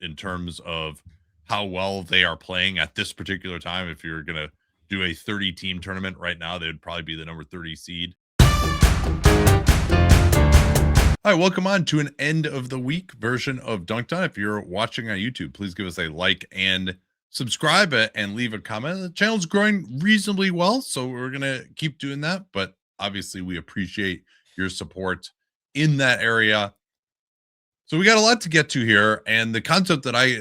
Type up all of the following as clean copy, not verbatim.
in terms of how well they are playing at this particular time. If you're going to do a 30 team tournament right now, they would probably be the number 30 seed. All right, welcome on to an end of the week version of Dunc'd. If you're watching on YouTube, please give us a like and subscribe and leave a comment. The channel's growing reasonably well, so we're going to keep doing that. But obviously, we appreciate your support in that area. So we got a lot to get to here. And the concept that I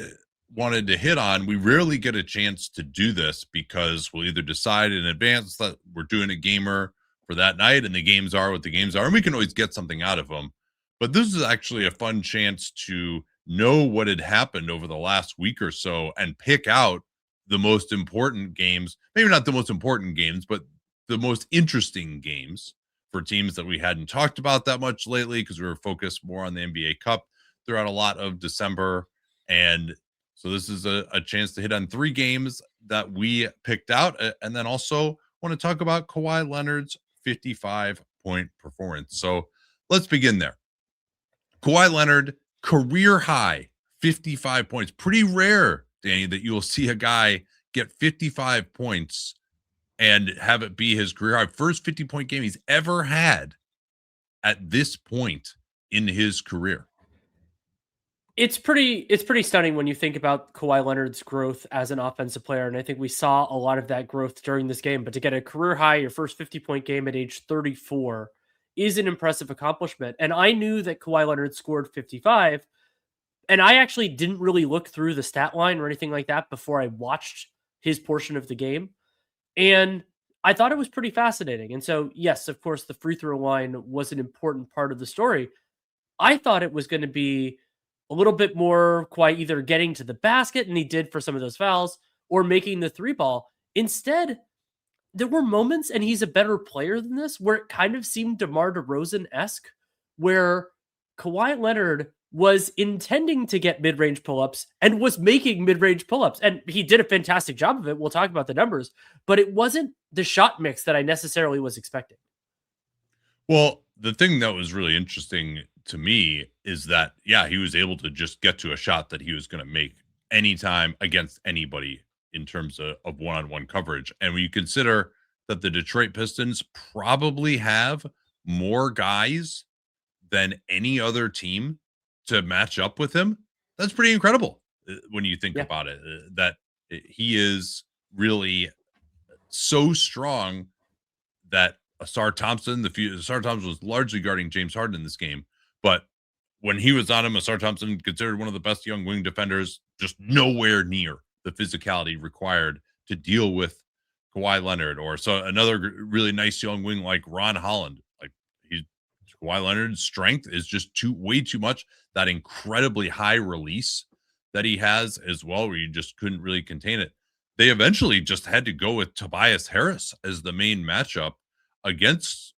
wanted to hit on, we rarely get a chance to do this because we'll either decide in advance that we're doing a gamer for that night and the games are what the games are, and we can always get something out of them. But this is actually a fun chance to know what had happened over the last week or so and pick out the most important games, maybe not the most important games, but the most interesting games for teams that we hadn't talked about that much lately because we were focused more on the NBA Cup throughout a lot of December. And so this is a chance to hit on 3 games that we picked out. And then also want to talk about Kawhi Leonard's 55-point performance. So let's begin there. Kawhi Leonard, career high, 55 points. Pretty rare, Danny, that you will see a guy get 55 points and have it be his career high. First 50-point game he's ever had at this point in his career. It's pretty stunning when you think about Kawhi Leonard's growth as an offensive player. And I think we saw a lot of that growth during this game. But to get a career high, your first 50-point game at age 34 is an impressive accomplishment. And I knew that Kawhi Leonard scored 55. And I actually didn't really look through the stat line or anything like that before I watched his portion of the game. And I thought it was pretty fascinating. And so, yes, of course, the free throw line was an important part of the story. I thought it was going to be a little bit more Kawhi either getting to the basket, and he did for some of those fouls, or making the 3-ball. Instead, there were moments, and he's a better player than this, where it kind of seemed DeMar DeRozan-esque, where Kawhi Leonard was intending to get mid-range pull-ups and was making mid-range pull-ups. And he did a fantastic job of it. We'll talk about the numbers, but it wasn't the shot mix that I necessarily was expecting. Well, the thing that was really interesting to me is that, yeah, he was able to just get to a shot that he was going to make anytime against anybody in terms of one-on-one coverage. And when you consider that the Detroit Pistons probably have more guys than any other team to match up with him, that's pretty incredible when you think about it, that he is really so strong that Asar Thompson was largely guarding James Harden in this game, but when he was on him, Asar Thompson, considered one of the best young wing defenders, just nowhere near the physicality required to deal with Kawhi Leonard, or so another really nice young wing like Ron Holland. Like Kawhi Leonard's strength is just way too much. That incredibly high release that he has as well, where you just couldn't really contain it. They eventually just had to go with Tobias Harris as the main matchup against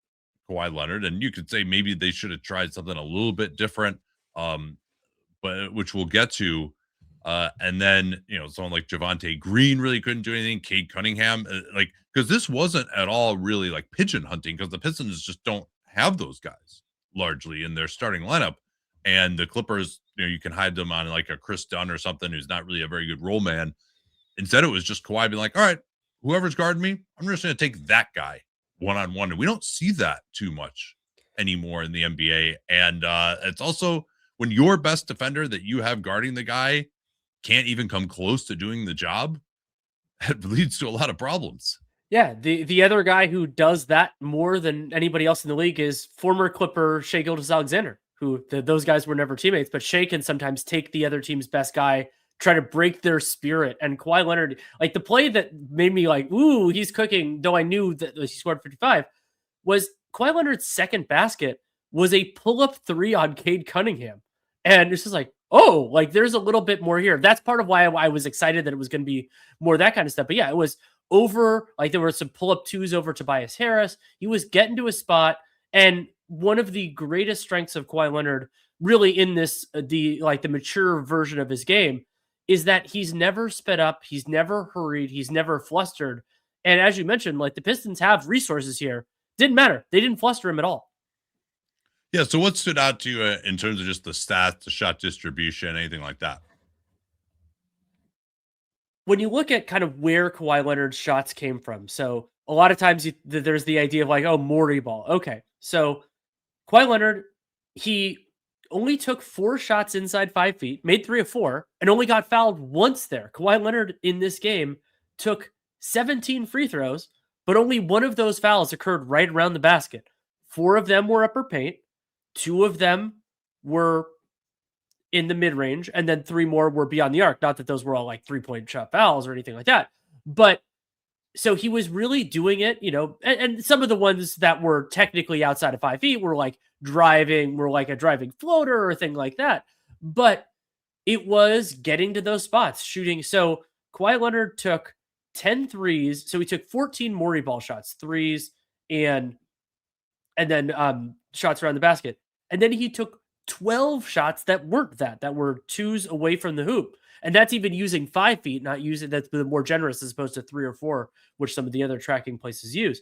Kawhi Leonard, and you could say maybe they should have tried something a little bit different, but which we'll get to. And then someone like Javonte Green really couldn't do anything. Cade Cunningham, because this wasn't at all really like pigeon hunting, because the Pistons just don't have those guys largely in their starting lineup, and the Clippers, you can hide them on like a Chris Dunn or something who's not really a very good role man. Instead, it was just Kawhi being like, all right, whoever's guarding me, I'm just going to take that guy one-on-one. And we don't see that too much anymore in the NBA. And it's also when your best defender that you have guarding the guy can't even come close to doing the job, it leads to a lot of problems. Yeah, the other guy who does that more than anybody else in the league is former Clipper Shai Gilgeous-Alexander, who those guys were never teammates, but Shai can sometimes take the other team's best guy, try to break their spirit. And Kawhi Leonard, like the play that made me like, ooh, he's cooking, though I knew that he scored 55, was Kawhi Leonard's second basket was a pull-up 3 on Cade Cunningham. And it's just like, oh, like there's a little bit more here. That's part of why I was excited that it was going to be more that kind of stuff. But yeah, it was over, like there were some pull-up 2s over Tobias Harris. He was getting to his spot. And one of the greatest strengths of Kawhi Leonard really in this, the mature version of his game, is that he's never sped up. He's never hurried. He's never flustered. And as you mentioned, like the Pistons have resources here. Didn't matter. They didn't fluster him at all. Yeah. So what stood out to you in terms of just the stats, the shot distribution, anything like that? when you look at kind of where Kawhi Leonard's shots came from, so a lot of times there's the idea of like, oh, Morey ball. Okay, so Kawhi Leonard, he only took 4 shots inside 5 feet, made 3 of 4, and only got fouled once there. Kawhi Leonard in this game took 17 free throws, but only one of those fouls occurred right around the basket. 4 of them were upper paint, 2 of them were in the mid range, and then 3 more were beyond the arc. Not that those were all like 3-point shot fouls or anything like that, but so he was really doing it, and some of the ones that were technically outside of 5 feet were like a driving floater or a thing like that. But it was getting to those spots, shooting. So Kawhi Leonard took 10 threes. So he took 14 Morey ball shots, threes, and then shots around the basket. And then he took 12 shots that weren't that were twos away from the hoop. And that's even using 5 feet, not using that's the more generous as opposed to 3 or 4, which some of the other tracking places use.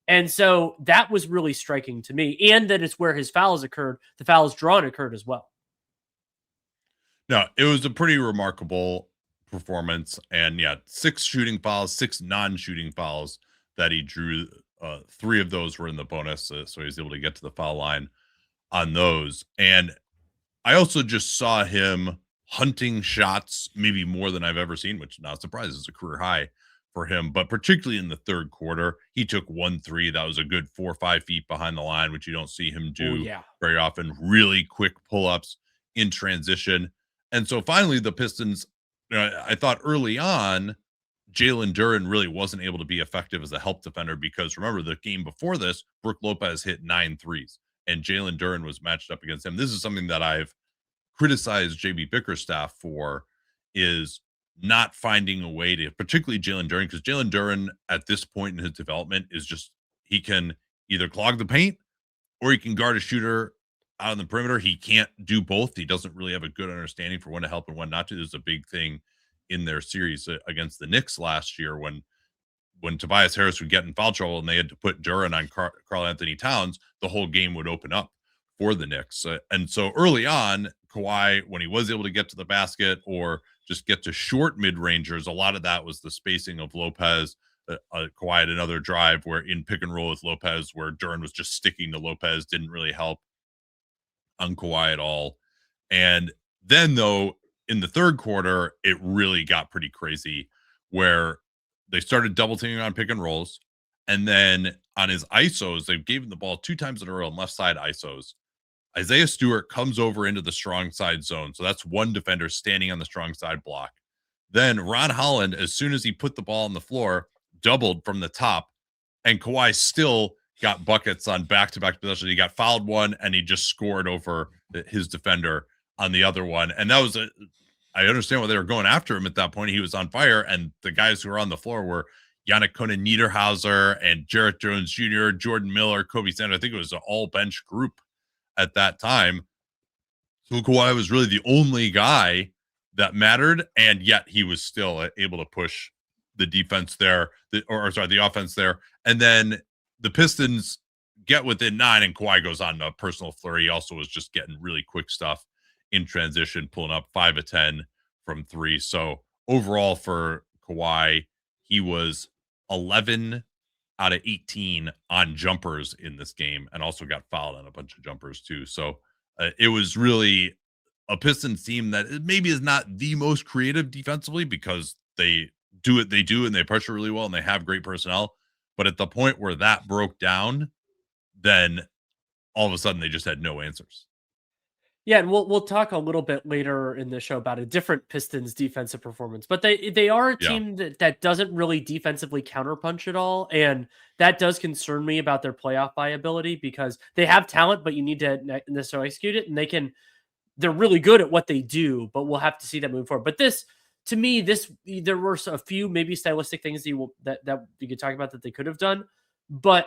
And so that was really striking to me. And that it's where his fouls occurred. The fouls drawn occurred as well. No, it was a pretty remarkable performance. And yeah, 6 shooting fouls, 6 non-shooting fouls that he drew. 3 of those were in the bonus. So he was able to get to the foul line on those. And I also just saw him hunting shots maybe more than I've ever seen, which not surprises, a career high for him. But particularly in the third quarter, he took 1 3 that was a good 4 or 5 feet behind the line, which you don't see him do very often. Really quick pull-ups in transition. And so finally the Pistons, I thought early on Jalen Duren really wasn't able to be effective as a help defender, because remember the game before this, Brook Lopez hit 9 threes and Jalen Duren was matched up against him. This is something that I've criticized JB Bickerstaff for, is not finding a way to, particularly Jalen Duren, because Jalen Duren at this point in his development is just, he can either clog the paint or he can guard a shooter out on the perimeter. He can't do both. He doesn't really have a good understanding for when to help and when not to. There's a big thing in their series against the Knicks last year when Tobias Harris would get in foul trouble and they had to put Duren on Karl Anthony Towns, the whole game would open up for the Knicks. And so early on, Kawhi, when he was able to get to the basket or just get to short mid-rangers, a lot of that was the spacing of Lopez. Kawhi had another drive where in pick and roll with Lopez, where Duren was just sticking to Lopez, didn't really help on Kawhi at all. And then, though, in the third quarter, it really got pretty crazy, where they started double teaming on pick and rolls. And then on his ISOs, they gave him the ball 2 times in a row on left side ISOs. Isaiah Stewart comes over into the strong side zone. So that's one defender standing on the strong side block. Then Ron Holland, as soon as he put the ball on the floor, doubled from the top. And Kawhi still got buckets on back-to-back possessions. He got fouled one, and he just scored over his defender on the other one. And that was I understand why they were going after him at that point. He was on fire, and the guys who were on the floor were Yannick Konen Niederhauser and Jarrett Jones Jr., Jordan Miller, Kobe Sanders. I think it was an all-bench group at that time. So Kawhi was really the only guy that mattered, and yet he was still able to push the defense there, the offense there. And then the Pistons get within 9, and Kawhi goes on a personal flurry. He also was just getting really quick stuff in transition, pulling up 5 of 10 from 3. So overall for Kawhi, he was 11 out of 18 on jumpers in this game, and also got fouled on a bunch of jumpers too. So it was really a Pistons team that maybe is not the most creative defensively, because they do what they do and they pressure really well and they have great personnel. But at the point where that broke down, then all of a sudden they just had no answers. Yeah, and we'll talk a little bit later in the show about a different Pistons defensive performance, but they are a team that doesn't really defensively counterpunch at all, and that does concern me about their playoff viability, because they have talent, but you need to necessarily execute it, and they're really good at what they do, but we'll have to see that moving forward. But to me, there were a few maybe stylistic things that you could talk about that they could have done, but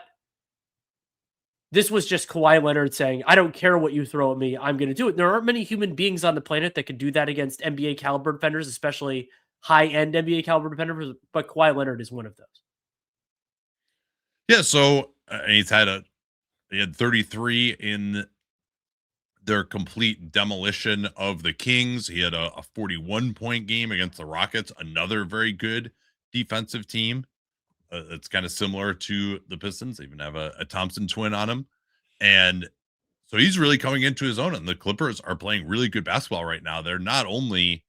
this was just Kawhi Leonard saying, I don't care what you throw at me, I'm going to do it. There aren't many human beings on the planet that can do that against NBA caliber defenders, especially high-end NBA caliber defenders, but Kawhi Leonard is one of those. Yeah, so he had 33 in their complete demolition of the Kings. He had a 41-point game against the Rockets, another very good defensive team. It's kind of similar to the Pistons. They even have a Thompson twin on him. And so he's really coming into his own. And the Clippers are playing really good basketball right now. They're not only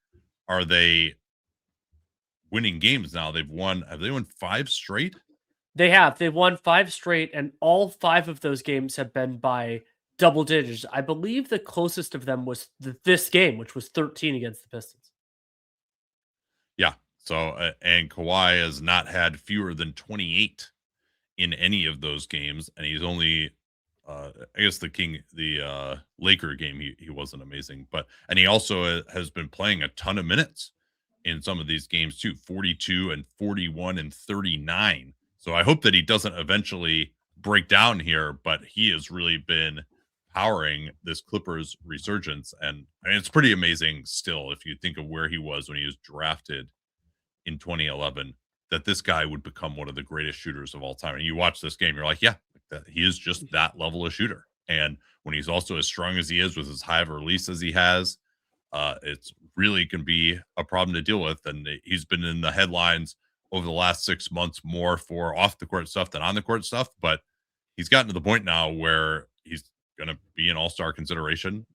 are they winning games now, have they won 5 straight? They've won 5 straight, and all 5 of those games have been by double digits. I believe the closest of them was this game, which was 13 against the Pistons. Yeah. So, and Kawhi has not had fewer than 28 in any of those games. And he's only, I guess the Laker game, he wasn't amazing, and he also has been playing a ton of minutes in some of these games too, 42 and 41 and 39. So I hope that he doesn't eventually break down here, but he has really been powering this Clippers resurgence. And I mean, it's pretty amazing still, if you think of where he was when he was drafted in 2011, that this guy would become one of the greatest shooters of all time. And you watch this game, you're like, yeah, that he is just that level of shooter. And when he's also as strong as he is with as high of a release as he has, it's really can be a problem to deal with. And he's been in the headlines over the last 6 months more for off the court stuff than on the court stuff. But he's gotten to the point now where he's going to be an all-star consideration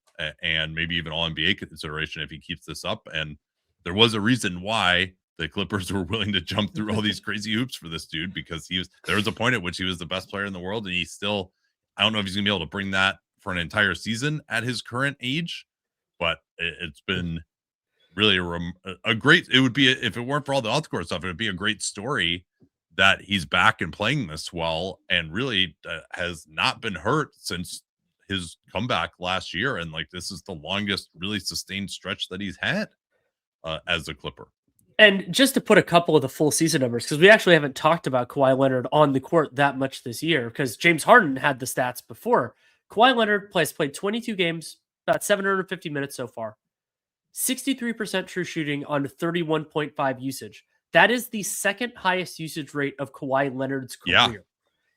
and maybe even all NBA consideration if he keeps this up. And there was a reason why the Clippers were willing to jump through all these crazy hoops for this dude, because there was a point at which he was the best player in the world. And I don't know if he's gonna be able to bring that for an entire season at his current age, but it's been really a great, it would be, if it weren't for all the off the court stuff, it would be a great story that he's back and playing this well, and really has not been hurt since his comeback last year. And like, this is the longest really sustained stretch that he's had as a Clipper. And just to put a couple of the full season numbers, because we actually haven't talked about Kawhi Leonard on the court that much this year, because James Harden had the stats before. Kawhi Leonard played 22 games, about 750 minutes so far. 63% true shooting on 31.5 usage. That is the second highest usage rate of Kawhi Leonard's career. Yeah.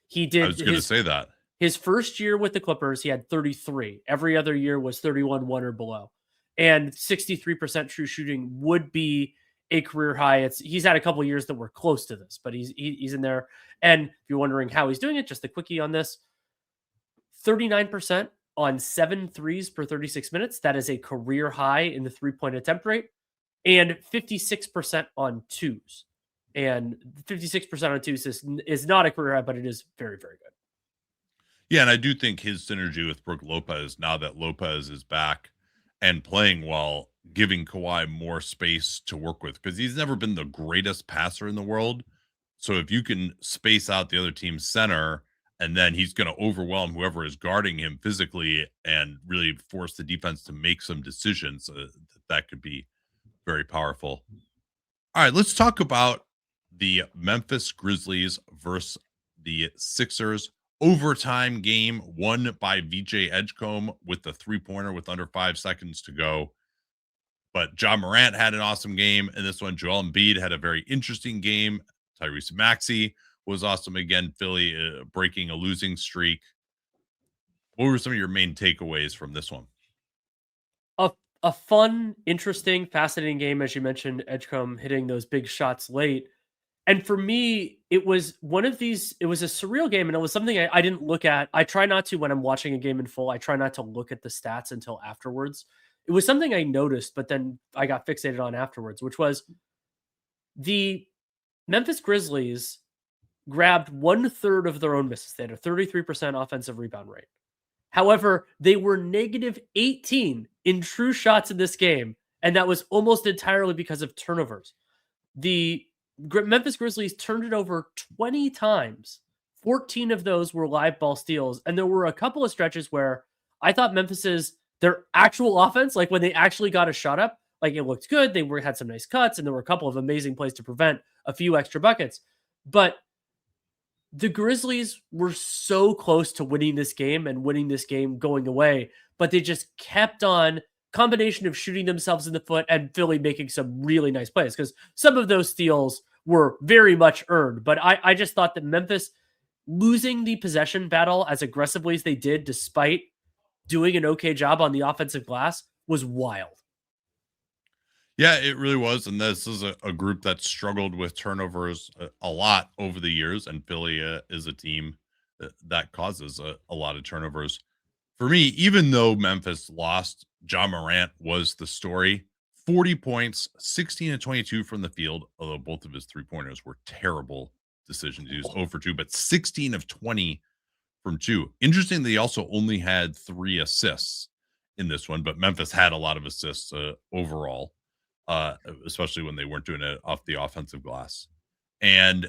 He did. I was going to say that. His first year with the Clippers, he had 33. Every other year was 31, 1 or below. And 63% true shooting would be a career high. He's had a couple years that were close to this, but he's in there. And if you're wondering how he's doing it, just a quickie on this: 39% on 7 threes per 36 minutes. That is a career high in the 3-point attempt rate, and 56% on twos. And 56% on twos is not a career high, but it is very, very good. Yeah, and I do think his synergy with Brook Lopez, now that Lopez is back and playing well, giving Kawhi more space to work with, because he's never been the greatest passer in the world. So if you can space out the other team's center, and then he's going to overwhelm whoever is guarding him physically and really force the defense to make some decisions, that could be very powerful. All right, let's talk about the Memphis Grizzlies versus the Sixers. Overtime game won by VJ Edgecombe with the 3-pointer with under 5 seconds to go. But John Morant had an awesome game in this one. Joel Embiid had a very interesting game. Tyrese Maxey was awesome again. Philly breaking a losing streak. What were some of your main takeaways from this one? A fun, interesting, fascinating game, as you mentioned, Edgecombe hitting those big shots late. And for me, it was one of these, it was a surreal game, and it was something I didn't look at. I try not to, when I'm watching a game in full, I try not to look at the stats until afterwards. It was something I noticed, but then I got fixated on afterwards, which was the Memphis Grizzlies grabbed 1/3 of their own misses. They had a 33% offensive rebound rate. However, they were -18 in true shots in this game, and that was almost entirely because of turnovers. The Memphis Grizzlies turned it over 20 times. 14 of those were live ball steals, and there were a couple of stretches where I thought their actual offense, like when they actually got a shot up, like it looked good. They had some nice cuts, and there were a couple of amazing plays to prevent a few extra buckets. But the Grizzlies were so close to winning this game and winning this game going away, but they just kept on, combination of shooting themselves in the foot and Philly making some really nice plays, because some of those steals were very much earned. But I just thought that Memphis losing the possession battle as aggressively as they did, despite doing an okay job on the offensive glass was wild. Yeah, it really was. And this is a group that struggled with turnovers a lot over the years. And Philly is a team that causes a lot of turnovers. For me, even though Memphis lost, John Morant was the story. 40 points, 16 and 22 from the field, although both of his 3-pointers were terrible decisions. He was 0 for 2, but 16 of 20 from 2. Interesting that he also only had 3 assists in this one, but Memphis had a lot of assists overall, especially when they weren't doing it off the offensive glass. And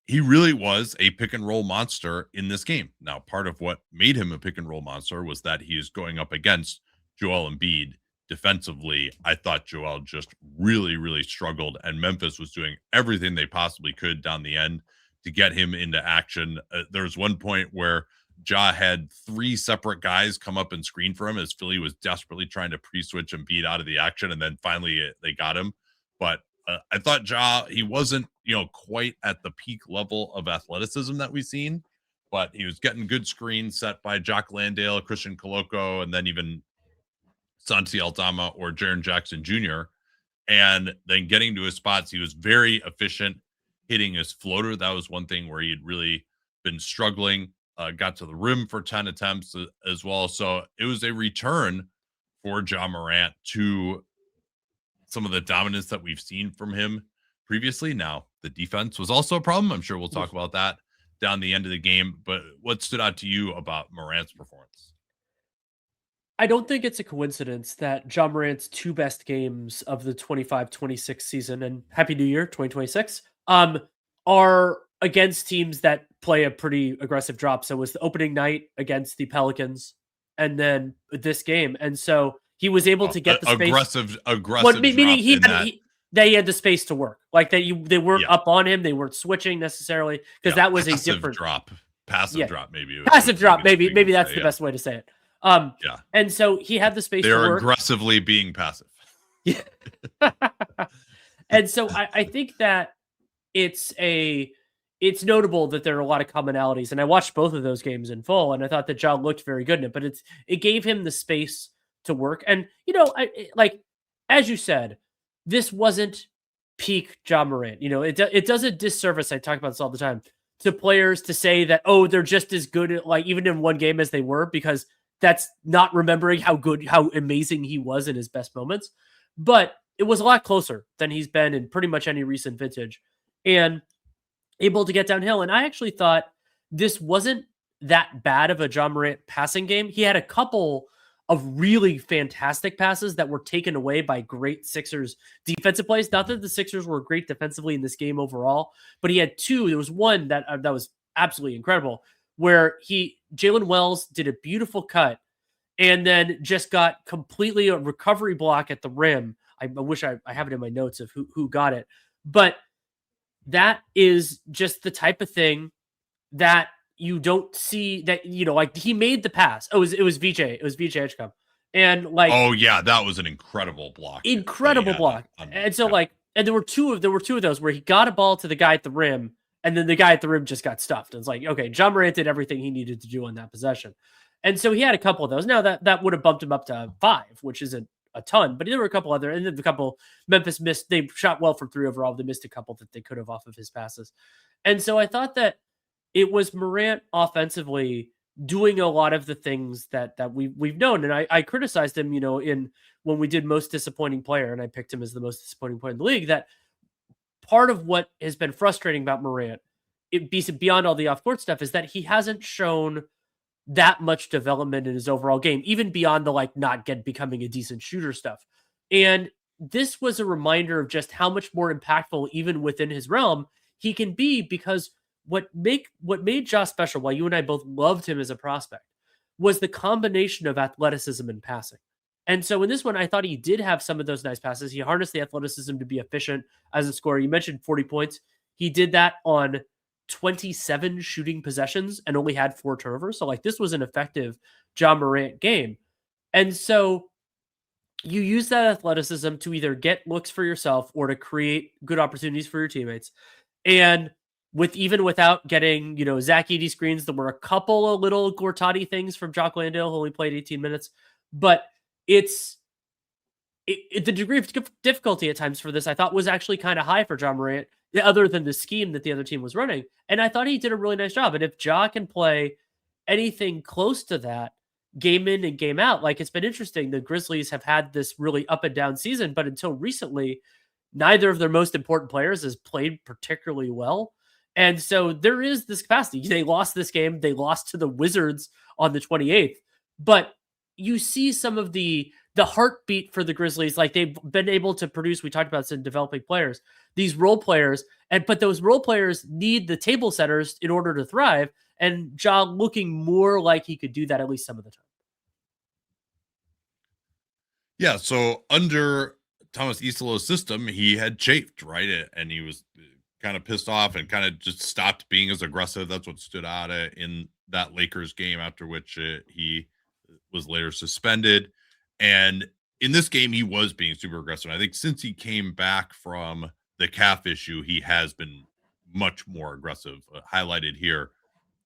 he really was a pick and roll monster in this game. Now, part of what made him a pick and roll monster was that he is going up against Joel Embiid defensively. I thought Joel just really, really struggled, and Memphis was doing everything they possibly could down the end to get him into action. There was one point where Ja had 3 separate guys come up and screen for him as Philly was desperately trying to pre-switch Embiid out of the action, and then finally they got him. But I thought Ja, he wasn't, quite at the peak level of athleticism that we've seen, but he was getting good screens set by Jock Landale, Christian Coloco, and then even Santi Aldama or Jaren Jackson Jr. And then getting to his spots, he was very efficient hitting his floater. That was one thing where he had really been struggling. Got to the rim for 10 attempts as well. So it was a return for Ja Morant to some of the dominance that we've seen from him previously. Now, the defense was also a problem. I'm sure we'll talk about that down the end of the game. But what stood out to you about Morant's performance? I don't think it's a coincidence that Ja Morant's 2 best games of the 25-26 season, and Happy New Year 2026, are against teams that play a pretty aggressive drop. So it was the opening night against the Pelicans and then this game. And so he was able to get the aggressive meaning he had the space to work. Like they weren't up on him, they weren't switching necessarily, because that was a different passive drop, maybe that's the best way to say it. And so he had the space to work. They're aggressively being passive. Yeah. And so I think that it's notable that there are a lot of commonalities, and I watched both of those games in full, and I thought that Ja looked very good in it, but it gave him the space to work. And as you said, this wasn't peak Ja Morant. It does a disservice, I talk about this all the time, to players to say that, oh, they're just as good at, like, even in one game as they were, because that's not remembering how amazing he was in his best moments. But it was a lot closer than he's been in pretty much any recent vintage, and able to get downhill. And I actually thought this wasn't that bad of a Ja Morant passing game. He had a couple of really fantastic passes that were taken away by great Sixers defensive plays. Not that the Sixers were great defensively in this game overall, but he had 2. There was one that was absolutely incredible, where Jalen Wells did a beautiful cut and then just got completely a recovery block at the rim. I wish I have it in my notes of who got it, but that is just the type of thing that you don't see, that, like, he made the pass. Oh, it was VJ. It was VJ Edgecombe. And oh yeah, that was an incredible block. And so and there were two of those where he got a ball to the guy at the rim, and then the guy at the rim just got stuffed. And it's like, okay, Ja Morant did everything he needed to do on that possession. And so he had a couple of those. Now that would have bumped him up to 5, which isn't a ton, but there were a couple other, and then the couple Memphis missed. They shot well from 3 overall. They missed a couple that they could have off of his passes. And so I thought that it was Morant offensively doing a lot of the things that we've known. And I criticized him, when we did most disappointing player, and I picked him as the most disappointing player in the league, that part of what has been frustrating about Morant, beyond all the off-court stuff, is that he hasn't shown that much development in his overall game, even beyond the becoming a decent shooter stuff. And this was a reminder of just how much more impactful, even within his realm, he can be, because what made Ja special, while you and I both loved him as a prospect, was the combination of athleticism and passing. And so in this one, I thought he did have some of those nice passes. He harnessed the athleticism to be efficient as a scorer. You mentioned 40 points. He did that on 27 shooting possessions and only had 4 turnovers. So this was an effective Ja Morant game. And so you use that athleticism to either get looks for yourself or to create good opportunities for your teammates. And even without getting, Zach Edey screens. There were a couple of little Gortati things from Jock Landale, who only played 18 minutes. But it's the degree of difficulty at times for this, I thought, was actually kind of high for John Morant, other than the scheme that the other team was running. And I thought he did a really nice job. And if Ja can play anything close to that game in and game out, like, it's been interesting. The Grizzlies have had this really up and down season, but until recently, neither of their most important players has played particularly well. And so there is this capacity. They lost this game. They lost to the Wizards on the 28th. But you see some of the heartbeat for the Grizzlies. Like, they've been able to produce, we talked about some developing players, these role players, but those role players need the table setters in order to thrive. And Ja looking more like he could do that at least some of the time. Yeah, so under Thomas Isolo's system, he had chafed, right? And he was kind of pissed off and kind of just stopped being as aggressive. That's what stood out in that Lakers game, after which he was later suspended. And in this game, he was being super aggressive. And I think since he came back from the calf issue, he has been much more aggressive, highlighted here.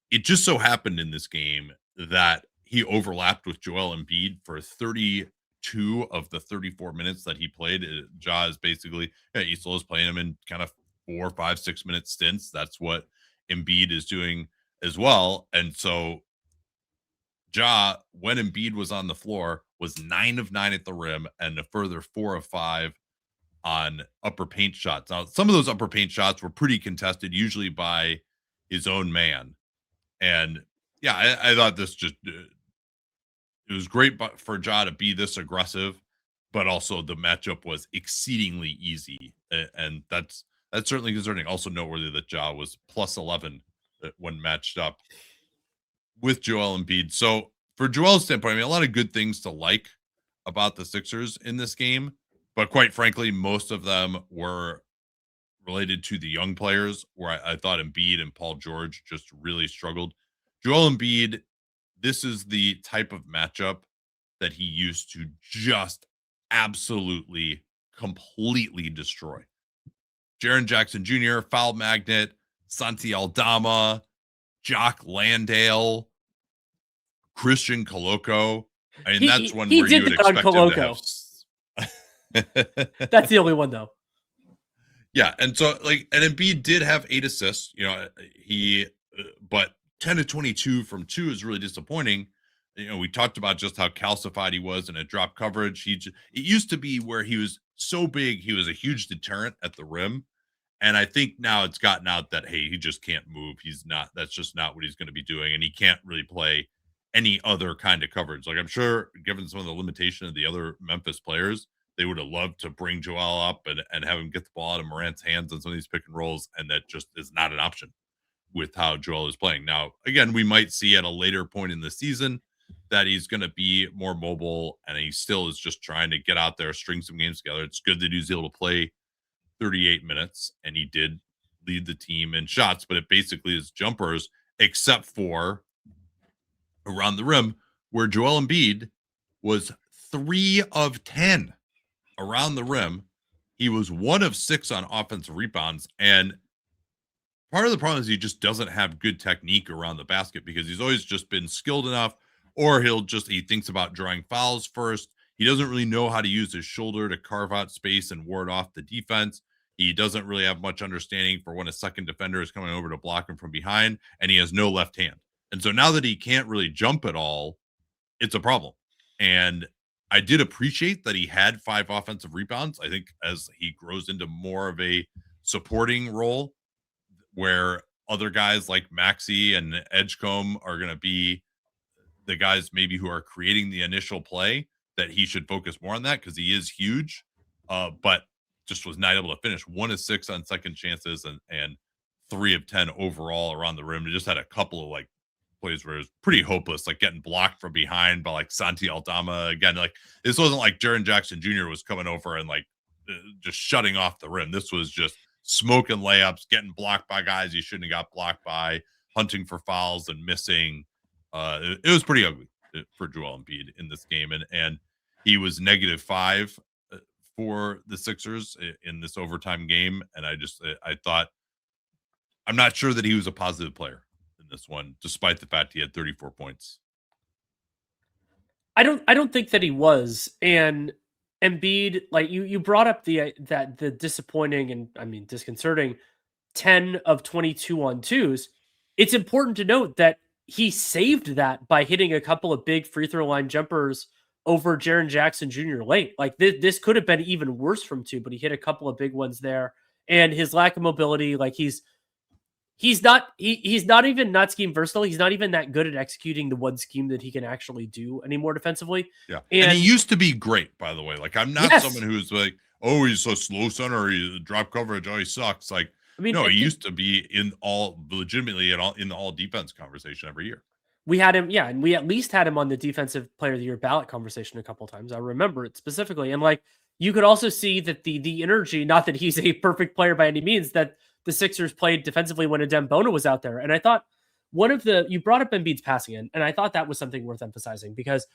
It just so happened in this game that he overlapped with Joel Embiid for 32 of the 34 minutes that he played. Ja is basically, Isla is playing him in kind of 4, 5, 6 minute stints. That's what Embiid is doing as well. And so Ja, when Embiid was on the floor, was 9 of 9 at the rim and a further 4 of 5 on upper paint shots. Now, some of those upper paint shots were pretty contested, usually by his own man. And yeah, I thought this just it was great for Ja to be this aggressive, but also the matchup was exceedingly easy, and that's certainly concerning. Also noteworthy that Ja was plus 11 when matched up with Joel Embiid. So for Joel's standpoint, I mean, a lot of good things to like about the Sixers in this game, but quite frankly, most of them were related to the young players, where I thought Embiid and Paul George just really struggled. Joel Embiid, this is the type of matchup that he used to just absolutely, completely destroy. Jaren Jackson Jr., foul magnet, Santi Aldama, Jock Landale, Christian Koloko. I mean, that's one He where you did would that on expect him to Koloko. have. That's the only one, though. Yeah, and so and Embiid did have 8 assists. But 10 to 22 from 2 is really disappointing. We talked about just how calcified he was in a drop coverage. It used to be where he was so big, he was a huge deterrent at the rim. And I think now it's gotten out that, hey, he just can't move. That's just not what he's going to be doing. And he can't really play any other kind of coverage. Like, I'm sure, given some of the limitation of the other Memphis players, they would have loved to bring Joel up and have him get the ball out of Morant's hands on some of these pick and rolls. And that just is not an option with how Joel is playing. Now, again, we might see at a later point in the season that he's going to be more mobile, and he still is just trying to get out there, string some games together. It's good that he's able to play 38 minutes, and he did lead the team in shots, but it basically is jumpers, except for around the rim, where Joel Embiid was 3 of 10 around the rim. He was 1 of 6 on offensive rebounds, and part of the problem is he just doesn't have good technique around the basket, because he's always just been skilled enough, or he thinks about drawing fouls first. He doesn't really know how to use his shoulder to carve out space and ward off the defense. He doesn't really have much understanding for when a second defender is coming over to block him from behind, and he has no left hand. And so now that he can't really jump at all, it's a problem. And I did appreciate that he had 5 offensive rebounds. I think as he grows into more of a supporting role, where other guys like Maxey and Edgecombe are going to be the guys maybe who are creating the initial play, that he should focus more on that, because he is huge, but just was not able to finish. 1 of 6 on second chances, and 3 of 10 overall around the rim. He just had a couple of plays where it was pretty hopeless, like getting blocked from behind by Santi Aldama. Again, this wasn't like Jaren Jackson Jr. was coming over and just shutting off the rim. This was just smoking layups, getting blocked by guys he shouldn't have got blocked by, hunting for fouls and missing. It was pretty ugly for Joel Embiid in this game, and he was -5 for the Sixers in this overtime game. And I thought I'm not sure that he was a positive player in this one, despite the fact he had 34 points. I don't think that he was. And Embiid, like you brought up the disappointing and I mean disconcerting 10 of 22 on twos. It's important to note that he saved that by hitting a couple of big free throw line jumpers over Jaren Jackson Jr. late. Like this could have been even worse from two, but he hit a couple of big ones there. And his lack of mobility, like he's not even not scheme versatile. He's not even that good at executing the one scheme that he can actually do anymore defensively. Yeah. And he used to be great, by the way. Like, I'm not someone who's like, oh, he's so slow center, or he drop coverage, oh, he sucks. Like, I mean, no, he used to be legitimately in the all defense conversation every year. We had him, yeah, and we at least had him on the defensive player of the year ballot conversation a couple of times. I remember it specifically. And like you could also see that the energy, not that he's a perfect player by any means, that the Sixers played defensively when Adem Bona was out there. And I thought you brought up Embiid's passing in, and I thought that was something worth emphasizing because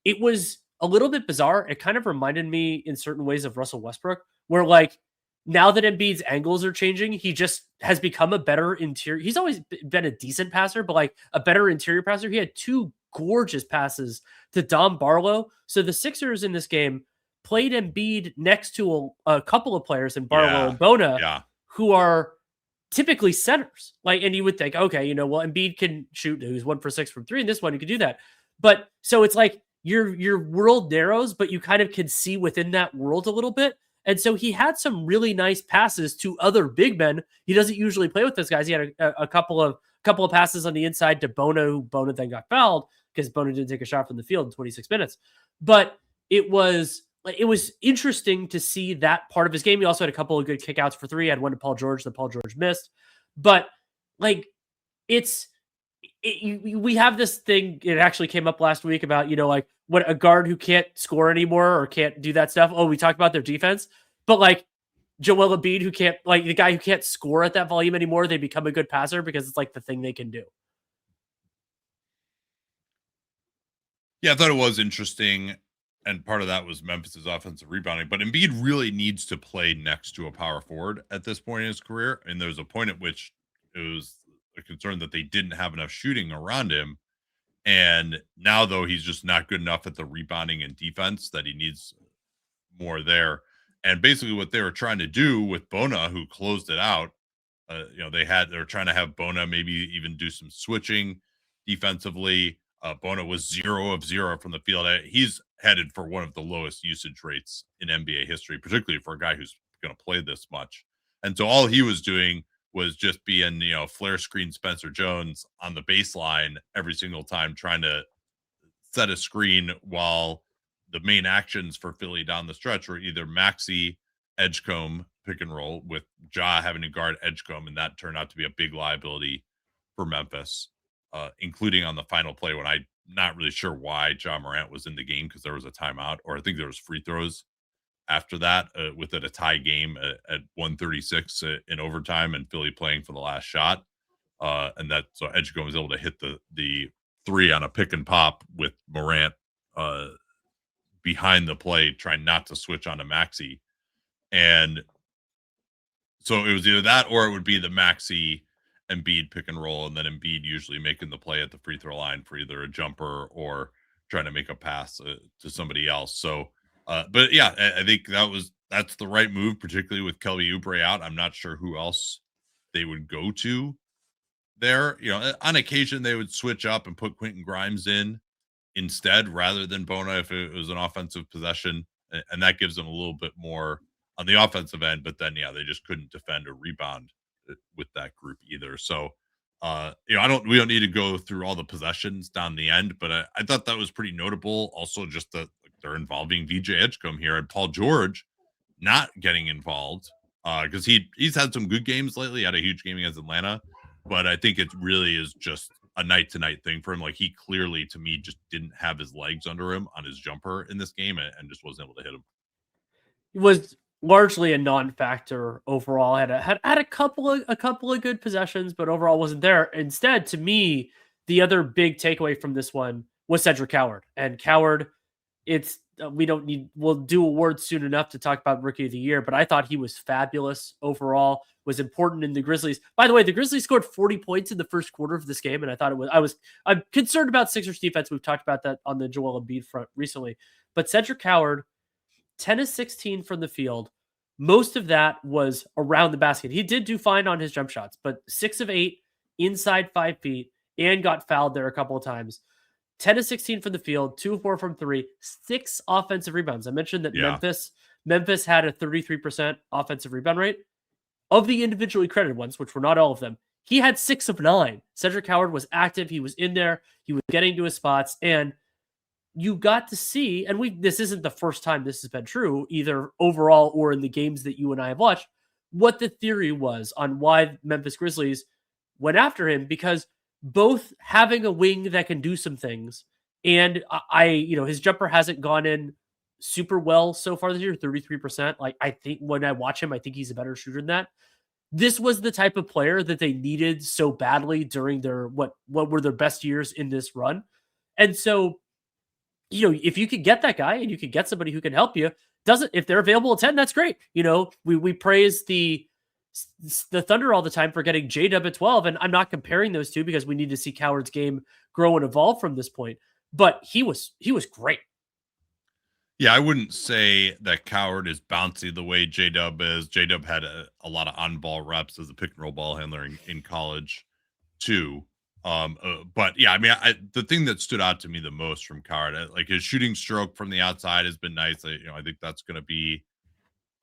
it was a little bit bizarre. It kind of reminded me in certain ways of Russell Westbrook, where like now that Embiid's angles are changing, he just has become a better interior. He's always been a decent passer, but like a better interior passer. He had two gorgeous passes to Dom Barlow. So the Sixers in this game played Embiid next to a couple of players in Barlow and Bona who are typically centers. Like, and you would think, okay, you know, well, Embiid can shoot. He's 1 for 6 from three. And this one, he could do that. But so it's like your world narrows, but you kind of can see within that world a little bit. And so he had some really nice passes to other big men. He doesn't usually play with those guys. He had a couple of passes on the inside to Bona, who Bona then got fouled because Bona didn't take a shot from the field in 26 minutes. But it was interesting to see that part of his game. He also had a couple of good kickouts for three. He had one to Paul George that Paul George missed. But like we have this thing. It actually came up last week about, you know, like what a guard who can't score anymore or can't do that stuff. Oh, we talked about their defense, but like Joel Embiid, who can't, like the guy who can't score at that volume anymore, they become a good passer because it's like the thing they can do. Yeah, I thought it was interesting. And part of that was Memphis's offensive rebounding, but Embiid really needs to play next to a power forward at this point in his career. And there was a point at which it was a concern that they didn't have enough shooting around him. And now, though, he's just not good enough at the rebounding and defense, that he needs more there. And basically what they were trying to do with Bona, who closed it out, you know, they were trying to have Bona maybe even do some switching defensively. Bona was 0 of 0 from the field. He's headed for one of the lowest usage rates in NBA history, particularly for a guy who's going to play this much. And so all he was doing was just being, you know, flare screen Spencer Jones on the baseline every single time, trying to set a screen, while the main actions for Philly down the stretch were either Maxey, Edgecombe pick and roll, with Ja having to guard Edgecombe, and that turned out to be a big liability for Memphis, including on the final play when I'm not really sure why Ja Morant was in the game, because there was a timeout, or I think there was free throws after that, with it a tie game at 136 in overtime, and Philly playing for the last shot. And that, so Edgecombe was able to hit the three on a pick and pop with Morant behind the play, trying not to switch onto Maxey. And so it was either that, or it would be the Maxey Embiid pick and roll, and then Embiid usually making the play at the free throw line for either a jumper or trying to make a pass to somebody else. So, but yeah, I think that's the right move, particularly with Kelly Oubre out. I'm not sure who else they would go to there. You know, on occasion they would switch up and put Quentin Grimes in instead, rather than Bona, if it was an offensive possession, and that gives them a little bit more on the offensive end. But then, yeah, they just couldn't defend or rebound with that group either. So, you know, we don't need to go through all the possessions down the end, but I thought that was pretty notable. Also, just that they're involving VJ Edgecombe here, and Paul George not getting involved, because he's had some good games lately. He had a huge game against Atlanta, but I think it really is just a night to night thing for him. Like, he clearly, to me, just didn't have his legs under him on his jumper in this game, and just wasn't able to hit him. He was largely a non-factor overall. Had a couple of good possessions, but overall wasn't there. Instead, to me, the other big takeaway from this one was Cedric Coward. And Coward, it's we'll do awards soon enough to talk about Rookie of the Year, but I thought he was fabulous overall, was important in the Grizzlies. By the way, the Grizzlies scored 40 points in the first quarter of this game, and I'm concerned about Sixers defense. We've talked about that on the Joel Embiid front recently, but Cedric Howard, 10 of 16 from the field. Most of that was around the basket. He did do fine on his jump shots, but 6 of 8 inside 5 feet and got fouled there a couple of times. 10 of 16 from the field, 2 of 4 from 3, 6 offensive rebounds. I mentioned that Memphis had a 33% offensive rebound rate. Of the individually credited ones, which were not all of them, he had 6 of 9. Cedric Howard was active. He was in there. He was getting to his spots. And you got to see, and this isn't the first time this has been true, either overall or in the games that you and I have watched, what the theory was on why Memphis Grizzlies went after him, because both having a wing that can do some things, and his jumper hasn't gone in super well so far this year, 33%. Like, I think when I watch him, I think he's a better shooter than that. This was the type of player that they needed so badly during their what were their best years in this run. And so, if you could get that guy and you could get somebody who can help you, if they're available at 10, that's great. We praise the Thunder all the time for getting J-Dub at 12, and I'm not comparing those two because we need to see Coward's game grow and evolve from this point. But he was great. Yeah, I wouldn't say that Coward is bouncy the way J-Dub is. J-Dub had a lot of on-ball reps as a pick-and-roll ball handler in college, too. But yeah, I mean, the thing that stood out to me the most from Coward, like his shooting stroke from the outside has been nice. I think that's going to be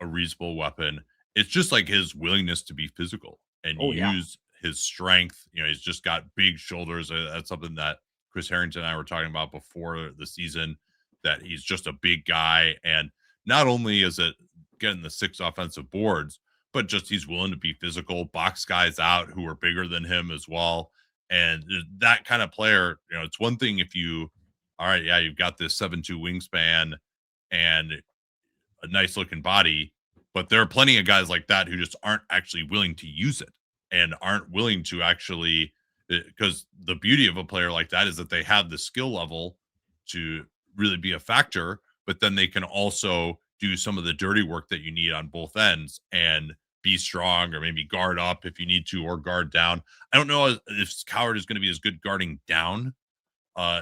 a reasonable weapon. It's just like his willingness to be physical and use his strength. He's just got big shoulders. That's something that Chris Harrington and I were talking about before the season, that he's just a big guy. And not only is it getting the 6 offensive boards, but just he's willing to be physical, box guys out who are bigger than him as well. And that kind of player, it's one thing if you've got this 7'2" wingspan and a nice looking body, but there are plenty of guys like that who just aren't actually willing to use it and aren't willing to actually, because the beauty of a player like that is that they have the skill level to really be a factor, but then they can also do some of the dirty work that you need on both ends and be strong, or maybe guard up if you need to, or guard down. I don't know if Coward is going to be as good guarding down,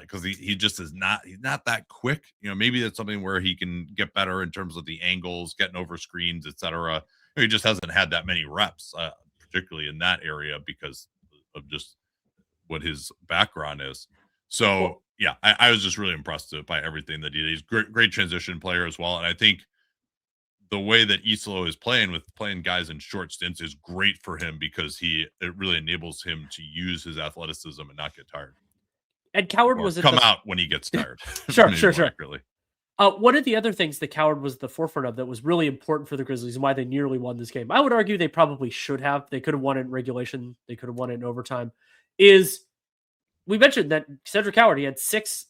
because he just he's not that quick. Maybe that's something where he can get better in terms of the angles, getting over screens, etc. He just hasn't had that many reps, particularly in that area, because of just what his background is. So yeah, I was just really impressed by everything that he did. He's great transition player as well, and I think the way that Isolo is playing guys in short stints is great for him, because it really enables him to use his athleticism and not get tired. And Coward out when he gets tired. Sure. Really. One of the other things that Coward was the forefront of that was really important for the Grizzlies and why they nearly won this game, I would argue they probably should have. They could have won it in regulation. They could have won it in overtime. Is we mentioned that Cedric Howard, he had six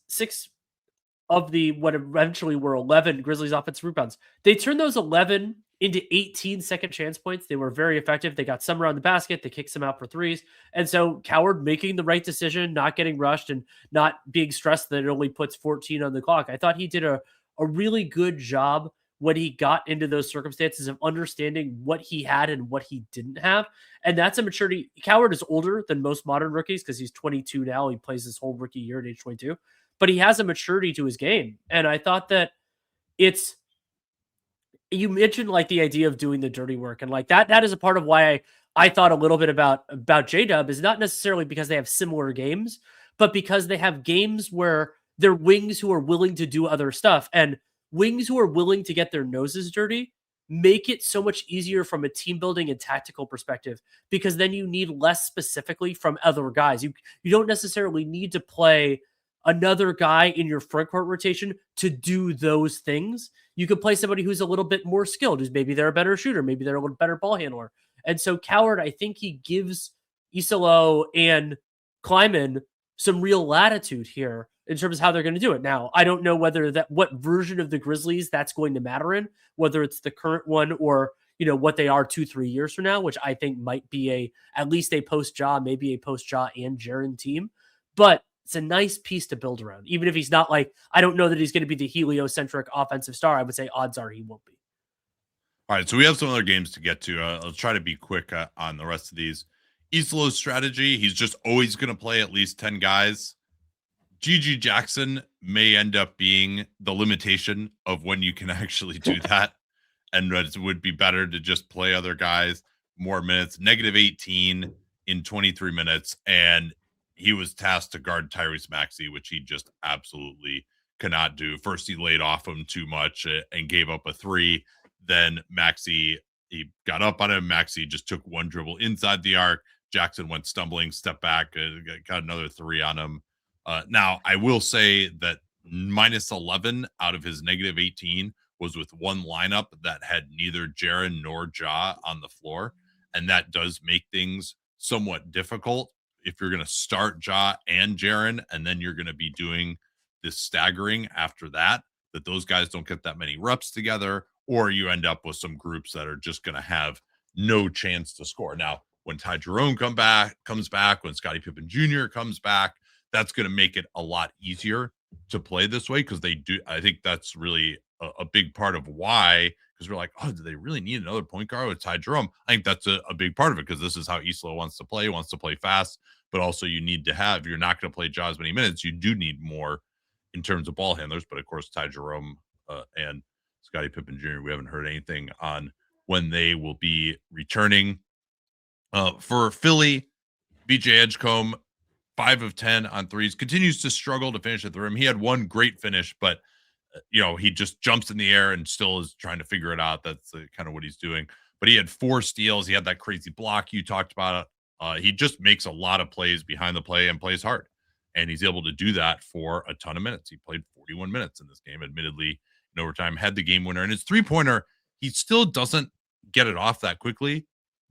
of the what eventually were 11 Grizzlies offensive rebounds. They turned those 11 into 18 second chance points. They were very effective. They got some around the basket. They kicked some out for threes. And so Coward making the right decision, not getting rushed and not being stressed that it only puts 14 on the clock. I thought he did a really good job when he got into those circumstances of understanding what he had and what he didn't have. And that's a maturity. Coward is older than most modern rookies because he's 22 now. He plays his whole rookie year at age 22. But he has a maturity to his game. And I thought that you mentioned like the idea of doing the dirty work, and like that is a part of why I thought a little bit about J-Dub, is not necessarily because they have similar games, but because they have games where they're wings who are willing to do other stuff, and wings who are willing to get their noses dirty make it so much easier from a team building and tactical perspective, because then you need less specifically from other guys. You don't necessarily need to play another guy in your front court rotation to do those things. You could play somebody who's a little bit more skilled, who's maybe they're a better shooter, maybe they're a little better ball handler. And so Coward, I think he gives Isolo and Kleiman some real latitude here in terms of how they're going to do it. Now, I don't know what version of the Grizzlies that's going to matter in, whether it's the current one or, what they are 2-3 years from now, which I think might be at least a post-Ja, maybe a post-Ja and Jaren team. But it's a nice piece to build around. Even if he's not like, I don't know that he's going to be the heliocentric offensive star. I would say odds are he won't be. All right, so we have some other games to get to. I'll try to be quick on the rest of these. Islo's strategy, he's just always going to play at least 10 guys. GG Jackson may end up being the limitation of when you can actually do that. And it would be better to just play other guys more minutes. -18 in 23 minutes. And he was tasked to guard Tyrese Maxey, which he just absolutely cannot do. First, he laid off him too much and gave up a 3. Then Maxey, he got up on him. Maxey just took one dribble inside the arc. Jackson went stumbling, stepped back, got another 3 on him. Now, I will say that -11 out of his -18 was with one lineup that had neither Jaren nor Ja on the floor. And that does make things somewhat difficult if you're going to start Ja and Jaren, and then you're going to be doing this staggering after that those guys don't get that many reps together, or you end up with some groups that are just going to have no chance to score. Now, when Ty Jerome comes back, when Scottie Pippen Jr. comes back, that's going to make it a lot easier to play this way because they do. I think that's really a big part of why, because we're like, oh, do they really need another point guard with Ty Jerome? I think that's a big part of it because this is how Isla wants to play fast, but also you need to have, you're not going to play Ja as many minutes. You do need more in terms of ball handlers, but of course, Ty Jerome and Scottie Pippen Jr., we haven't heard anything on when they will be returning. For Philly, VJ Edgecombe, 5 of 10 on threes, continues to struggle to finish at the rim. He had one great finish, but he just jumps in the air and still is trying to figure it out. That's kind of what he's doing. But he had 4 steals. He had that crazy block you talked about. He just makes a lot of plays behind the play and plays hard. And he's able to do that for a ton of minutes. He played 41 minutes in this game, admittedly, in overtime, had the game winner. And his 3-pointer, he still doesn't get it off that quickly,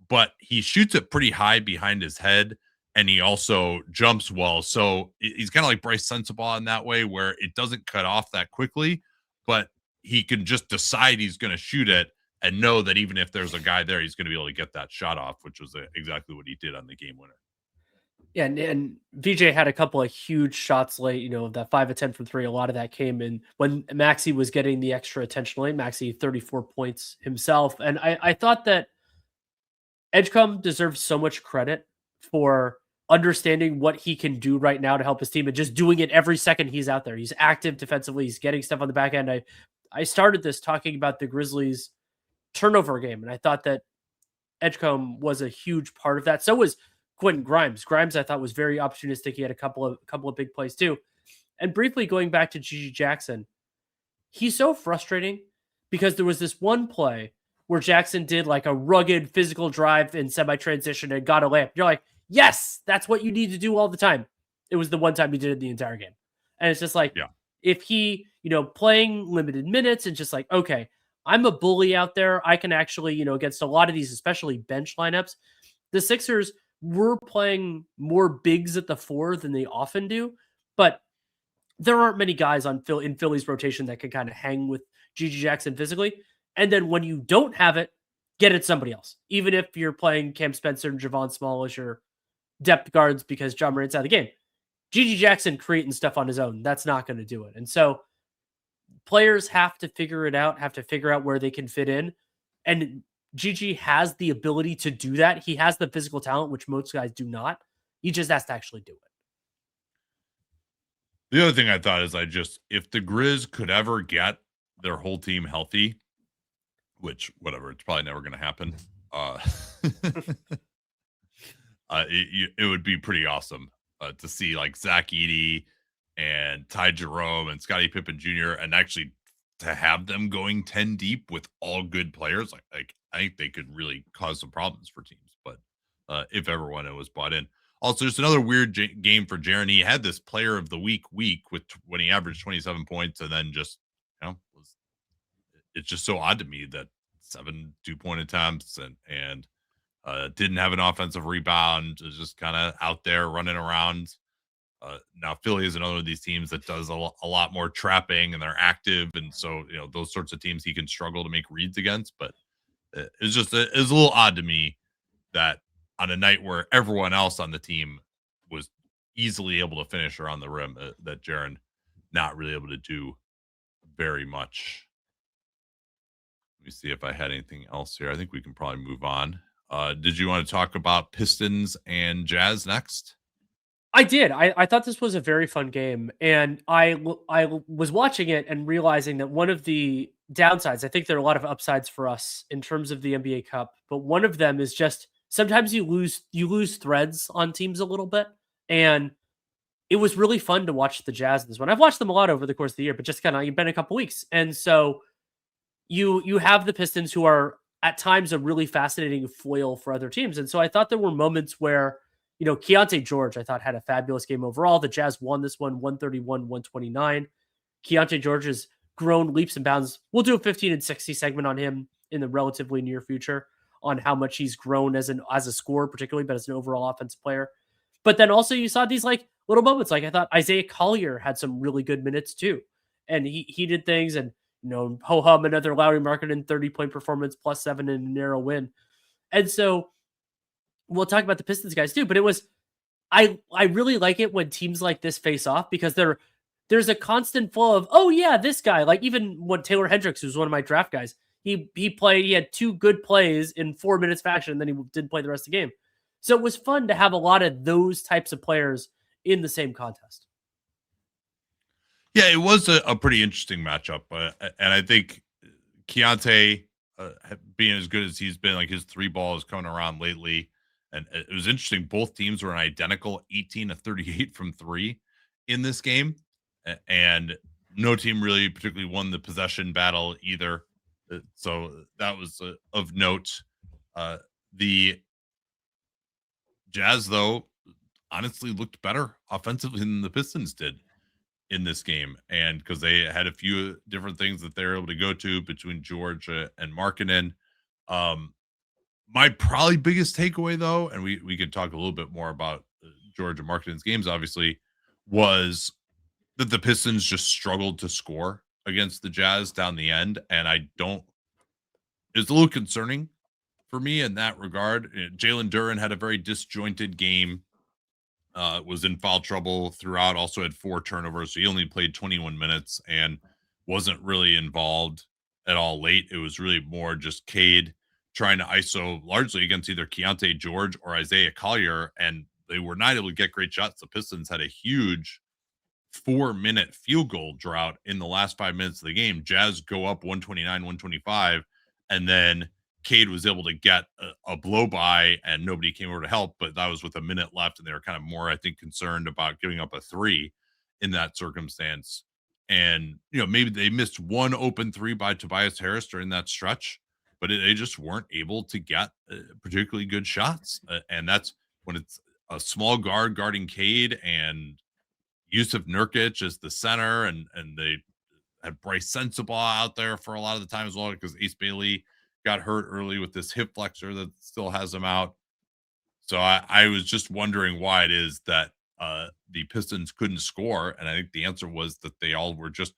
but he shoots it pretty high behind his head. And he also jumps well. So he's kind of like Bryce Sensabaugh in that way, where it doesn't cut off that quickly, but he can just decide he's going to shoot it and know that even if there's a guy there, he's going to be able to get that shot off, which was exactly what he did on the game winner. Yeah, and VJ had a couple of huge shots late, that 5 of 10 from 3. A lot of that came in when Maxey was getting the extra attention late. Maxey, 34 points himself. And I thought that Edgecombe deserves so much credit for understanding what he can do right now to help his team and just doing it every second he's out there. He's active defensively. He's getting stuff on the back end. I started this talking about the Grizzlies turnover game, and I thought that Edgecombe was a huge part of that. So was Quentin Grimes. Grimes, I thought, was very opportunistic. He had a couple of big plays too. And briefly going back to GG Jackson, he's so frustrating because there was this one play where Jackson did like a rugged physical drive in semi-transition and got a layup. You're like, yes, that's what you need to do all the time. It was the one time he did it the entire game. And it's just like, if he, playing limited minutes and just like, okay, I'm a bully out there. I can actually, against a lot of these, especially bench lineups, the Sixers were playing more bigs at the 4 than they often do, but there aren't many guys in Philly's rotation that can kind of hang with GG Jackson physically. And then when you don't have it, get it somebody else. Even if you're playing Cam Spencer and Javon Small as your depth guards because John Morant's out of the game. GG Jackson creating stuff on his own, that's not going to do it. And so players have to figure it out, have to figure out where they can fit in. And GG has the ability to do that. He has the physical talent, which most guys do not. He just has to actually do it. The other thing I thought is if the Grizz could ever get their whole team healthy, which whatever, it's probably never going to happen. It would be pretty awesome to see like Zach Edey and Ty Jerome and Scottie Pippen Jr. and actually to have them going 10 deep with all good players. Like I think they could really cause some problems for teams. But if everyone was bought in. Also, just another weird game for Jaren. He had this player of the week with when he averaged 27 points and then just, it's just so odd to me that 7 2-point attempts and didn't have an offensive rebound, is just kind of out there running around. Now Philly is another of these teams that does a lot more trapping and they're active. And so, those sorts of teams he can struggle to make reads against, but it's a little odd to me that on a night where everyone else on the team was easily able to finish around the rim that Jaren not really able to do very much. Let me see if I had anything else here. I think we can probably move on. Did you want to talk about Pistons and Jazz next? I did. I thought this was a very fun game, and was watching it and realizing that one of the downsides, I think there are a lot of upsides for us in terms of the NBA Cup, but one of them is just sometimes you lose threads on teams a little bit, and it was really fun to watch the Jazz in this one. I've watched them a lot over the course of the year, but just kind of you've been a couple weeks, and so you have the Pistons who are at times a really fascinating foil for other teams. And so I thought there were moments where, Keyonte George, I thought had a fabulous game overall. The Jazz won this one 131-129. Keyonte George has grown leaps and bounds. We'll do a 15 and 60 segment on him in the relatively near future on how much he's grown as a scorer, particularly, but as an overall offensive player. But then also you saw these like little moments. Like I thought Isaiah Collier had some really good minutes too. And he did things, and ho hum, another Lowry Markkanen 30-point performance, +7 in a narrow win. And so we'll talk about the Pistons guys too, but I really like it when teams like this face off, because there's a constant flow of, oh yeah, this guy, like even when Taylor Hendricks, who's one of my draft guys, he had 2 good plays in 4 minutes fashion, and then he didn't play the rest of the game. So it was fun to have a lot of those types of players in the same contest. Yeah, it was a pretty interesting matchup, and I think Keyonte being as good as he's been, like his 3 balls coming around lately, and it was interesting. Both teams were an identical 18 to 38 from 3 in this game, and no team really particularly won the possession battle either. So that was of note. The Jazz, though, honestly looked better offensively than the Pistons did in this game, and because they had a few different things that they were able to go to between George and Markkanen. My probably biggest takeaway, though, and we could talk a little bit more about George and Markkanen's games, obviously, was that the Pistons just struggled to score against the Jazz down the end, and it's a little concerning for me in that regard. Jalen Duren had a very disjointed game. Was in foul trouble throughout, also had 4 turnovers. So he only played 21 minutes and wasn't really involved at all late. It was really more just Cade trying to ISO largely against either Keyonte George or Isaiah Collier, and they were not able to get great shots. The Pistons had a huge 4-minute field goal drought in the last 5 minutes of the game. Jazz go up 129-125, and then Cade was able to get a blow by, and nobody came over to help, but that was with a minute left, and they were kind of more, I think, concerned about giving up a 3 in that circumstance. And maybe they missed one open 3 by Tobias Harris during that stretch, but they just weren't able to get particularly good shots. And that's when it's a small guard guarding Cade and Yusuf Nurkic as the center, and they had Bryce Sensabaugh out there for a lot of the time as well, because Ace Bailey got hurt early with this hip flexor that still has him out. So I was just wondering why it is that the Pistons couldn't score. And I think the answer was that they all were just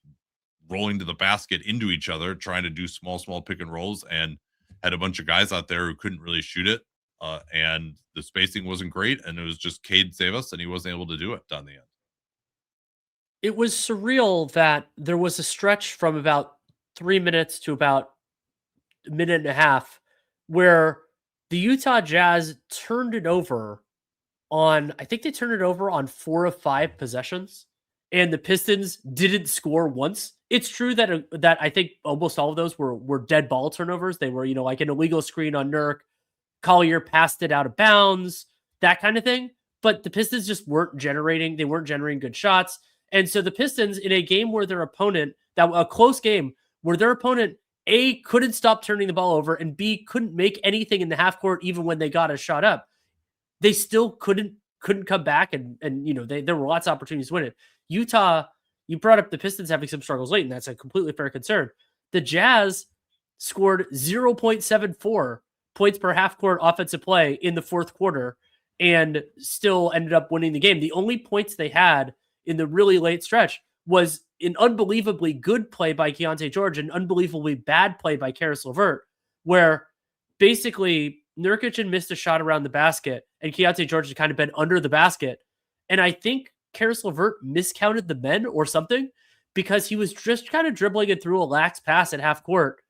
rolling to the basket into each other, trying to do small pick and rolls, and had a bunch of guys out there who couldn't really shoot it. And the spacing wasn't great. And it was just Cade save us, and he wasn't able to do it down the end. It was surreal that there was a stretch from about 3 minutes to about a minute and a half where the Utah Jazz turned it over I think they turned it over on 4 of 5 possessions, and the Pistons didn't score once. It's true that I think almost all of those were dead ball turnovers. They were, like an illegal screen on Nurk, Collier passed it out of bounds, that kind of thing. But the Pistons just weren't generating good shots. And so the Pistons, in a game where a close game where their opponent A, couldn't stop turning the ball over, and B, couldn't make anything in the half court even when they got a shot up, they still couldn't come back, and there were lots of opportunities to win it. Utah, you brought up the Pistons having some struggles late, and that's a completely fair concern. The Jazz scored 0.74 points per half court offensive play in the fourth quarter and still ended up winning the game. The only points they had in the really late stretch was an unbelievably good play by Keyonte George, an unbelievably bad play by Karis LeVert, where basically Nurkic had missed a shot around the basket, and Keyonte George had kind of been under the basket, And I think Karis LeVert miscounted the men or something because he was just kind of dribbling it through a lax pass at half court.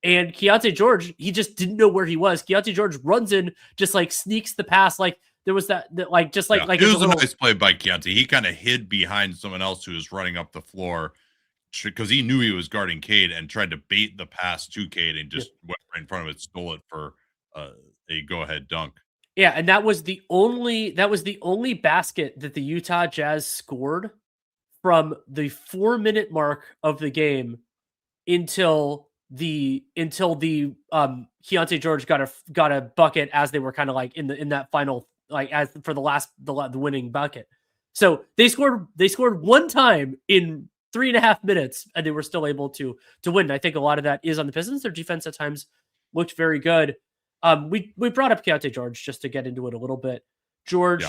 And Keyonte George, he just didn't know where he was. Keyonte George runs in, just like sneaks the pass. Like there was that like just like Yeah, like it it's a was a little nice play by Keyonte. He kind of hid behind someone else who was running up the floor because he knew he was guarding Cade and tried to bait the pass to Cade and yeah. just went right in front of it, stole it for uh, a go-ahead dunk. Yeah, and that was the only basket that the Utah Jazz scored from the 4-minute mark of the game until the Keyonte George got a bucket as they were kind of like in that final like as for the winning bucket. So they scored one time in 3.5 minutes and they were still able to win. I think a lot of that is on the Pistons. Their defense at times looked very good. We brought up Keyonte George just to get into it a little bit. Yeah. George,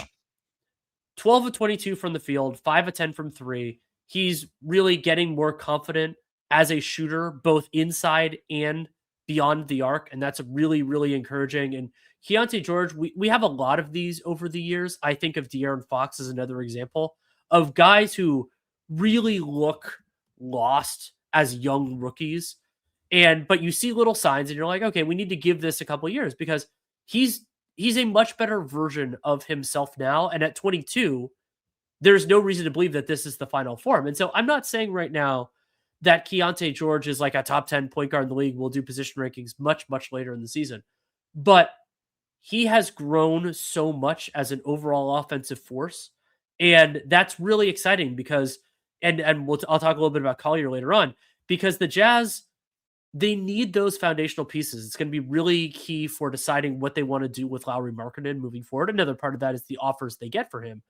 12 of 22 from the field, 5 of 10 from 3. He's really getting more confident as a shooter, both inside and beyond the arc. And that's really, really encouraging. And Keyonte George, we have a lot of these over the years. I think of De'Aaron Fox as another example of guys who really look lost as young rookies. But you see little signs and you're like, okay, we need to give this a couple years because he's he's a much better version of himself now. And at 22, there's no reason to believe that this is the final form. And so I'm not saying right now that Keyonte George is like a top 10 point guard in the league. We'll do position rankings much, much later in the season. But he has grown so much as an overall offensive force. And that's really exciting because, I'll talk a little bit about Collier later on, because the Jazz, they need those foundational pieces. It's going to be really key for deciding what they want to do with Lauri Markkanen moving forward. Another part of that is the offers they get for him.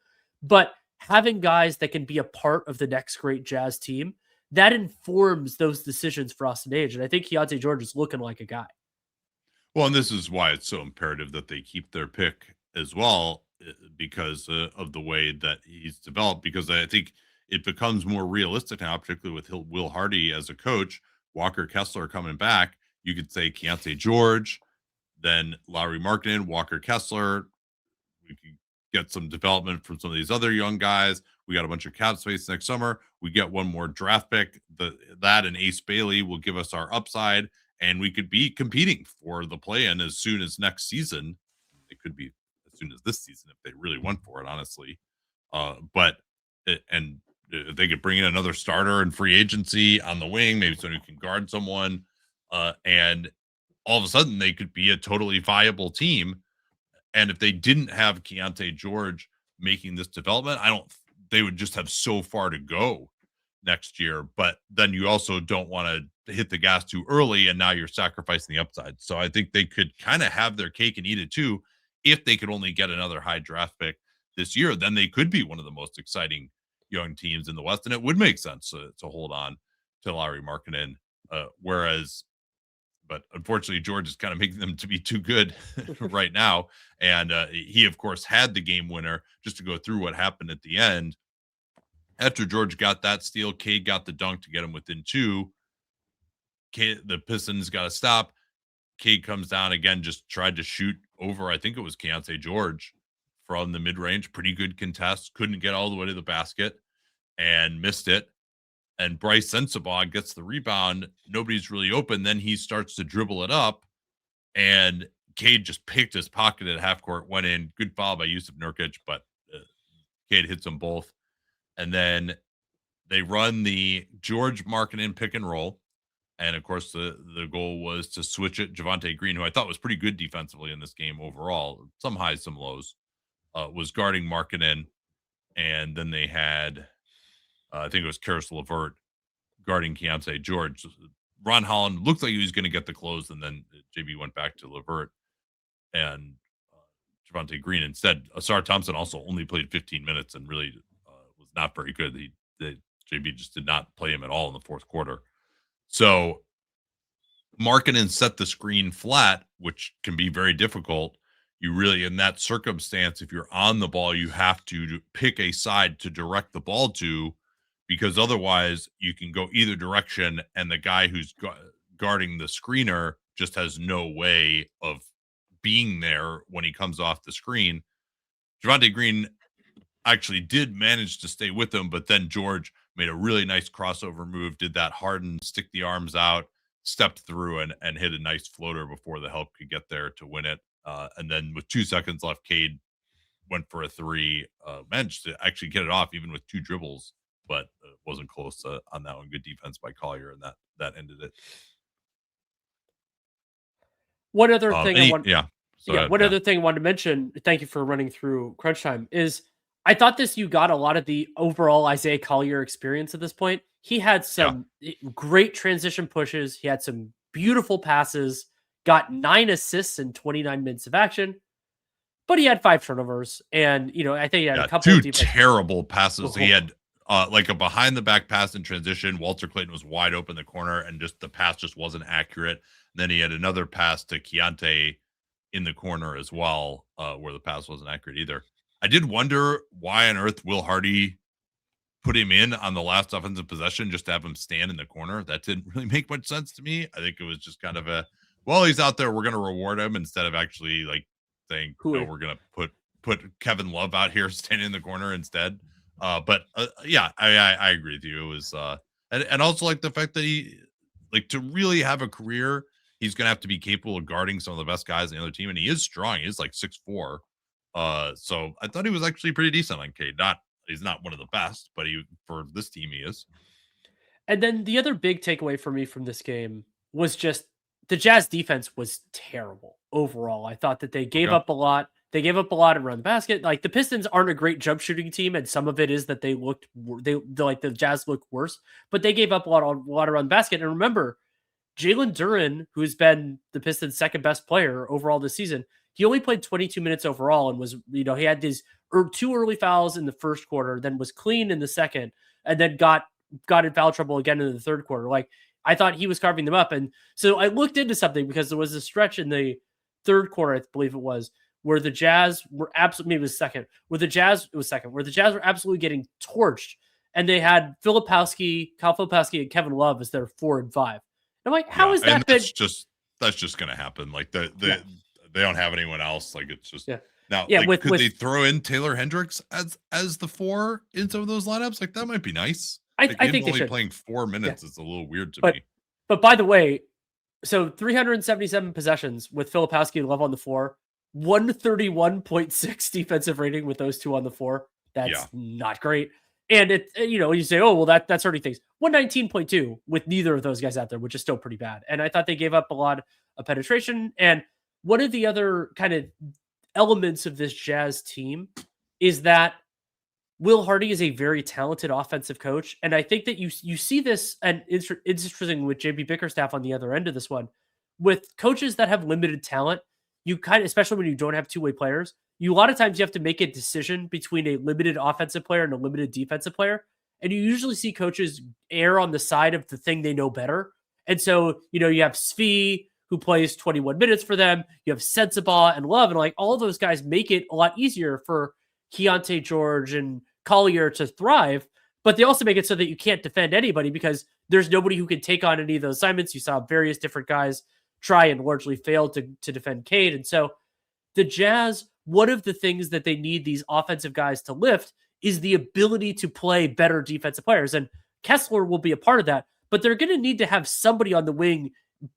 But having guys that can be a part of the next great Jazz team, that informs those decisions for Austin Age. And I think Keyonte George is looking like a guy. Well, and this is why it's so imperative that they keep their pick as well, because of the way that he's developed. Because I think it becomes more realistic now, particularly with Will Hardy as a coach, Walker Kessler coming back. You could say Keyonte George, then Lauri Markkanen, Walker Kessler. We could get some development from some of these other young guys. We got a bunch of cap space next summer. We get one more draft pick. That and Ace Bailey will give us our upside, and we could be competing for the play-in as soon as next season. It could be as soon as this season if they really went for it, honestly. And if they could bring in another starter in free agency on the wing, maybe someone who can guard someone, and all of a sudden they could be a totally viable team. And if they didn't have Keyonte George making this development, they would just have so far to go next year. But then you also don't want to hit the gas too early, and now you're sacrificing the upside. So I think they could kind of have their cake and eat it too. If they could only get another high draft pick this year, then they could be one of the most exciting young teams in the West, and it would make sense to hold on to Lauri Markkanen. But unfortunately, George is kind of making them to be too good right now. And he, of course, had the game winner. Just to go through what happened at the end. After George got that steal, Cade got the dunk to get him within 2. The Pistons got to stop. Cade comes down again, just tried to shoot over, I think it was Keyonte George from the mid-range. Pretty good contest. Couldn't get all the way to the basket and missed it. And Bryce Sensabaugh gets the rebound. Nobody's really open. Then he starts to dribble it up, and Cade just picked his pocket at half court, went in. Good foul by Yusuf Nurkic, but Cade hits them both. And then they run the George Markkanen pick and roll. And of course, the goal was to switch it. Javonte Green, who I thought was pretty good defensively in this game overall, some highs, some lows, was guarding Markkanen. And then they had I think it was Karis LeVert guarding Keyonte George. Ron Holland looked like he was going to get the close, and then JB went back to LeVert and Javonte Green instead. Asar Thompson also only played 15 minutes and really was not very good. JB just did not play him at all in the fourth quarter. So Markkanen set the screen flat, which can be very difficult. You really, in that circumstance, if you're on the ball, you have to pick a side to direct the ball to, because otherwise you can go either direction and the guy who's guarding the screener just has no way of being there when he comes off the screen. Javonte Green actually did manage to stay with him, but then George made a really nice crossover move, did that harden, stick the arms out, stepped through and hit a nice floater before the help could get there to win it. And then with 2 seconds left, Cade went for a three, managed to actually get it off even with two dribbles, but wasn't close on that one. Good defense by Collier, and that ended it. One other thing I want, Yeah. So one other thing I wanted to mention. Thank you for running through crunch time. Is I thought you got a lot of the overall Isaiah Collier experience at this point. He had some great transition pushes. He had some beautiful passes. Got 9 assists in 29 minutes of action. But he had 5 turnovers, and I think he had a couple two terrible passes. He had like a behind the back pass in transition. Walter Clayton was wide open in the corner, and just the pass just wasn't accurate. And then he had another pass to Keyonte in the corner as well, where the pass wasn't accurate either. I did wonder why on earth Will Hardy put him in on the last offensive possession just to have him stand in the corner. That didn't really make much sense to me. I think it was just kind of he's out there, we're going to reward him, instead of actually like saying, no, we're going to put Kevin Love out here standing in the corner instead. But I agree with you. It was and also like the fact that he, like, to really have a career, he's going to have to be capable of guarding some of the best guys in the other team, and he is strong. He is like 6'4". So I thought he was actually pretty decent on Cade. He's not one of the best, but for this team he is. And then the other big takeaway for me from this game was just the Jazz defense was terrible overall. I thought that they gave up a lot. They gave up a lot around the basket. Like, the Pistons aren't a great jump shooting team, and some of it is that they like the Jazz looked worse, but they gave up a lot around the basket. And remember, Jalen Duren, who's been the Pistons' second best player overall this season, he only played 22 minutes overall, and was, he had these 2 early fouls in the first quarter, then was clean in the second, and then got in foul trouble again in the third quarter. Like, I thought he was carving them up. And so I looked into something, because there was a stretch in the third quarter, I believe it was, where the Jazz were absolutely, maybe it was second, where the Jazz were absolutely getting torched. And they had Kyle Filipowski, and Kevin Love as their 4 and 5. I'm like, how is that? That's just going to happen. Like, they don't have anyone else. Like, it's just now. Yeah, like, could they throw in Taylor Hendricks as the 4 in some of those lineups? Like, that might be nice. I think they only should. Playing 4 minutes is a little weird to me. But by the way, so 377 possessions with Filipowski and Love on the floor, 131.6 defensive rating with those two on the floor. That's not great. And it, you say, oh, well, that's hurting things. 119.2 with neither of those guys out there, which is still pretty bad. And I thought they gave up a lot of penetration. And one of the other kind of elements of this Jazz team is that Will Hardy is a very talented offensive coach. And I think that you see this, and it's interesting with JB Bickerstaff on the other end of this one, with coaches that have limited talent. You kind of, especially when you don't have two-way players, a lot of times you have to make a decision between a limited offensive player and a limited defensive player. And you usually see coaches err on the side of the thing they know better. And so, you have Svi, who plays 21 minutes for them. You have Sensabaugh and Love, and like all of those guys make it a lot easier for Keyonte George and Collier to thrive, but they also make it so that you can't defend anybody, because there's nobody who can take on any of those assignments. You saw various different guys try and largely fail to defend Cade. And so the Jazz, one of the things that they need these offensive guys to lift is the ability to play better defensive players. And Kessler will be a part of that, but they're going to need to have somebody on the wing,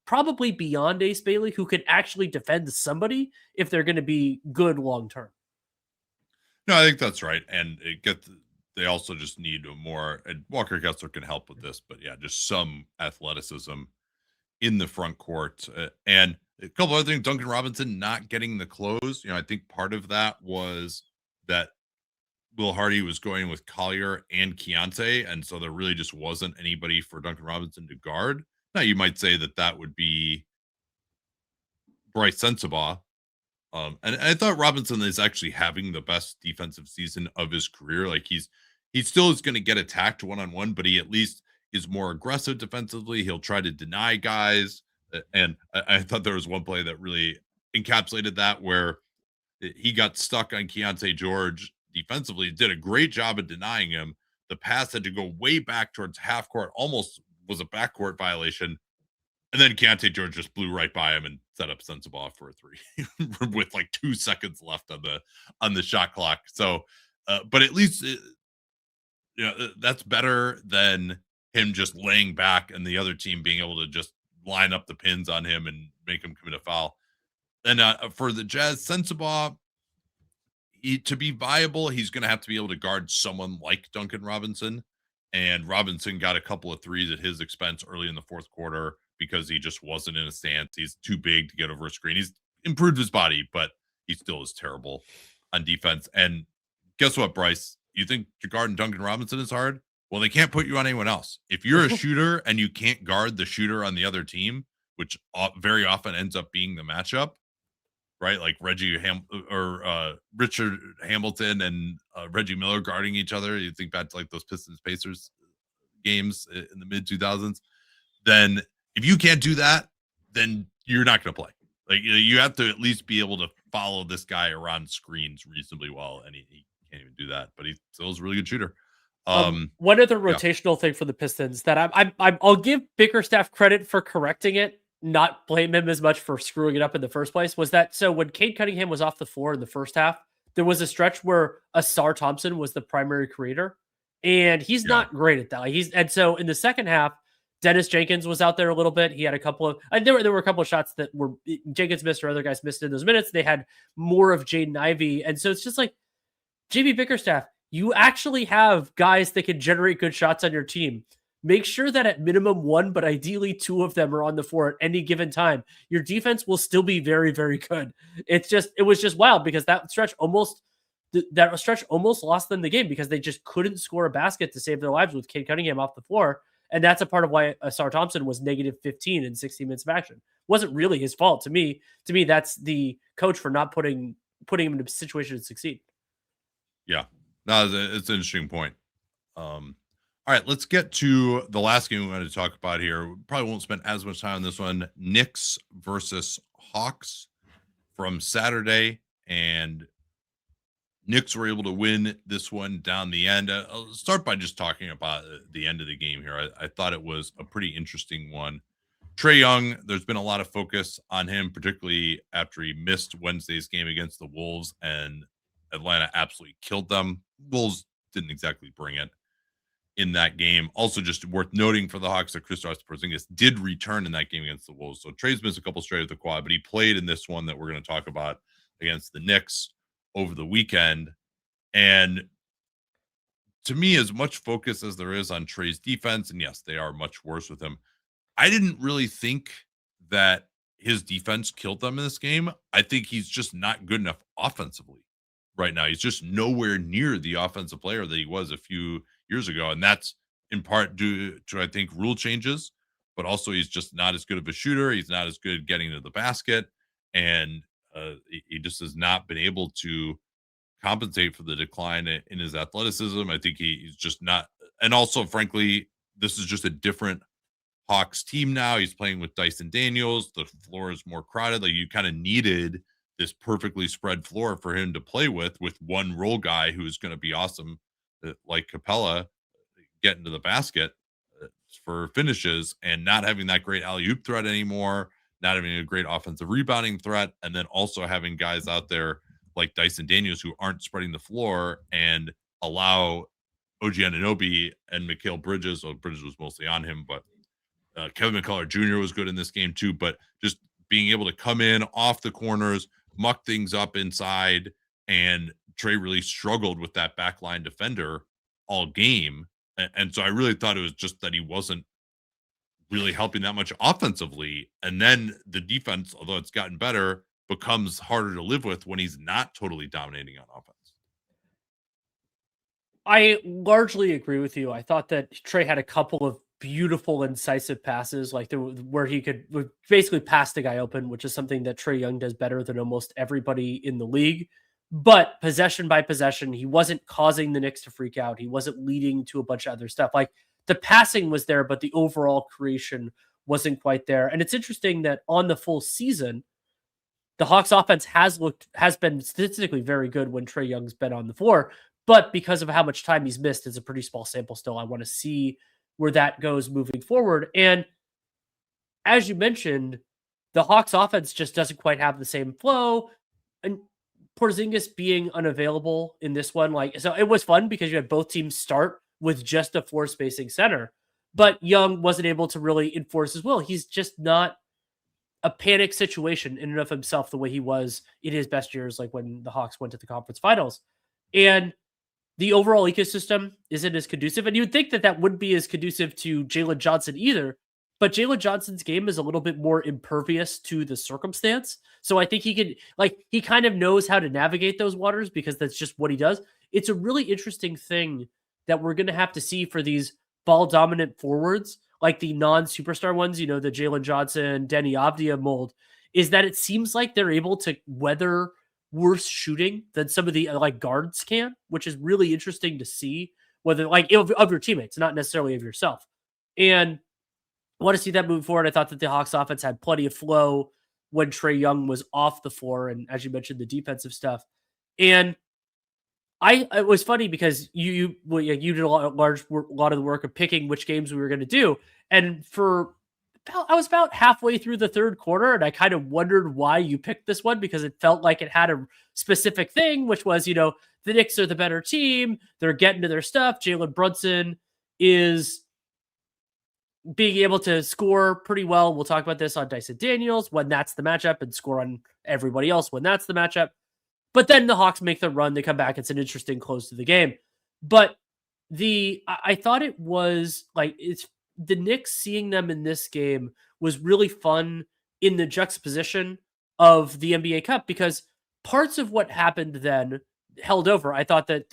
probably beyond Ace Bailey, who can actually defend somebody if they're going to be good long-term. No, I think that's right. And they also just need more, and Walker Kessler can help with this, but just some athleticism in the front court. And a couple other things, Duncan Robinson not getting the close. I think part of that was that Will Hardy was going with Collier and Keyonte, and so there really just wasn't anybody for Duncan Robinson to guard. Now, you might say that would be Bryce Sensabaugh. And I thought Robinson is actually having the best defensive season of his career. Like, he still is going to get attacked one-on-one, but he at least is more aggressive defensively. He'll try to deny guys. And I thought there was one play that really encapsulated that, where he got stuck on Keyonte George defensively, did a great job of denying him. The pass had to go way back towards half court, almost was a backcourt violation. And then Keyonte George just blew right by him and set up Sensabaugh for a 3 with like 2 seconds left on the shot clock. So But at least that's better than him just laying back and the other team being able to just line up the pins on him and make him commit a foul. And for the Jazz, Sensabaugh, to be viable, he's going to have to be able to guard someone like Duncan Robinson. And Robinson got a couple of threes at his expense early in the fourth quarter because he just wasn't in a stance. He's too big to get over a screen. He's improved his body, but he still is terrible on defense. And guess what, Bryce? You think to guard Duncan Robinson is hard? Well, they can't put you on anyone else. If you're a shooter and you can't guard the shooter on the other team, which very often ends up being the matchup, right? Like Richard Hamilton and Reggie Miller guarding each other. You think back to like those Pistons Pacers games in the mid 2000s. Then if you can't do that, then you're not going to play. Like you have to at least be able to follow this guy around screens reasonably well, and he can't even do that. But he still is a really good shooter. One other rotational thing for the Pistons that I'll give Bickerstaff credit for correcting it, not blame him as much for screwing it up in the first place, was that so when Cade Cunningham was off the floor in the first half, there was a stretch where Asar Thompson was the primary creator, and he's not great at that. And so in the second half, Dennis Jenkins was out there a little bit. He had a couple of there were a couple of shots that were Jenkins missed or other guys missed in those minutes. They had more of Jaden Ivey, and so it's just like JB Bickerstaff. You actually have guys that can generate good shots on your team. Make sure that at minimum one, but ideally two of them are on the floor at any given time. Your defense will still be very, very good. It was just wild because that stretch almost lost them the game because they just couldn't score a basket to save their lives with Cade Cunningham off the floor. And that's a part of why Asar Thompson was negative 15 in 60 minutes of action. It wasn't really his fault. To me, that's the coach for not putting him in a situation to succeed. Yeah. No, it's an interesting point. All right, let's get to the last game we wanted to talk about here. We probably won't spend as much time on this one. Knicks versus Hawks from Saturday, and Knicks were able to win this one down the end. I'll start by just talking about the end of the game here. I thought it was a pretty interesting one. Trae Young, there's been a lot of focus on him, particularly after he missed Wednesday's game against the Wolves, and Atlanta absolutely killed them. Wolves didn't exactly bring it in that game. Also, just worth noting for the Hawks that Kristaps Porzingis did return in that game against the Wolves. So Trae's missed a couple straight with the quad, but he played in this one that we're going to talk about against the Knicks over the weekend. And to me, as much focus as there is on Trae's defense, and yes, they are much worse with him, I didn't really think that his defense killed them in this game. I think he's just not good enough offensively right now. He's just nowhere near the offensive player that he was a few years ago. And that's in part due to, I think, rule changes, but also he's just not as good of a shooter. He's not as good getting to the basket. And he just has not been able to compensate for the decline in his athleticism. I think he's just not. And also, frankly, this is just a different Hawks team now. He's playing with Dyson Daniels. The floor is more crowded. Like you kind of needed this perfectly spread floor for him to play with one role guy who is going to be awesome, like Capella, getting to the basket for finishes, and not having that great alley-oop threat anymore, not having a great offensive rebounding threat, and then also having guys out there like Dyson Daniels who aren't spreading the floor and allow OG Anunoby and Mikal Bridges. Well, Bridges was mostly on him, but Kevin McCullough Jr. was good in this game too. But just being able to come in off the corners, muck things up inside, and Trae really struggled with that backline defender all game. And so I really thought it was just that he wasn't really helping that much offensively. And then the defense, although it's gotten better, becomes harder to live with when he's not totally dominating on offense. I largely agree with you. I thought that Trae had a couple of beautiful, incisive passes, like where he could basically pass the guy open, which is something that Trae Young does better than almost everybody in the league. But possession by possession, he wasn't causing the Knicks to freak out. He wasn't leading to a bunch of other stuff. Like the passing was there, but the overall creation wasn't quite there. And it's interesting that on the full season, the Hawks offense has been statistically very good when Trae Young's been on the floor. But because of how much time he's missed, it's a pretty small sample still. I want to see where that goes moving forward. And as you mentioned, the Hawks offense just doesn't quite have the same flow. And Porzingis being unavailable in this one, so it was fun because you had both teams start with just a 4 spacing center, but Young wasn't able to really enforce his will. He's just not a panic situation in and of himself the way he was in his best years, like when the Hawks went to the conference finals. And the overall ecosystem isn't as conducive. And you would think that that wouldn't be as conducive to Jalen Johnson either. But Jalen Johnson's game is a little bit more impervious to the circumstance. So I think he kind of knows how to navigate those waters because that's just what he does. It's a really interesting thing that we're going to have to see for these ball dominant forwards, like the non-superstar ones, the Jalen Johnson, Denny Avdia mold, is that it seems like they're able to weather worse shooting than some of the guards can, which is really interesting to see, whether of your teammates, not necessarily of yourself. And I want to see that moving forward. I thought that the Hawks offense had plenty of flow when Trae Young was off the floor, and as you mentioned, the defensive stuff. And it was funny because you did a lot of the work of picking which games we were going to do, and I was about halfway through the third quarter, and I kind of wondered why you picked this one because it felt like it had a specific thing, which was, the Knicks are the better team. They're getting to their stuff. Jalen Brunson is being able to score pretty well. We'll talk about this on Dyson Daniels when that's the matchup, and score on everybody else when that's the matchup. But then the Hawks make the run. They come back. It's an interesting close to the game. But I thought it was it's the Knicks, seeing them in this game was really fun in the juxtaposition of the NBA Cup, because parts of what happened then held over. I thought that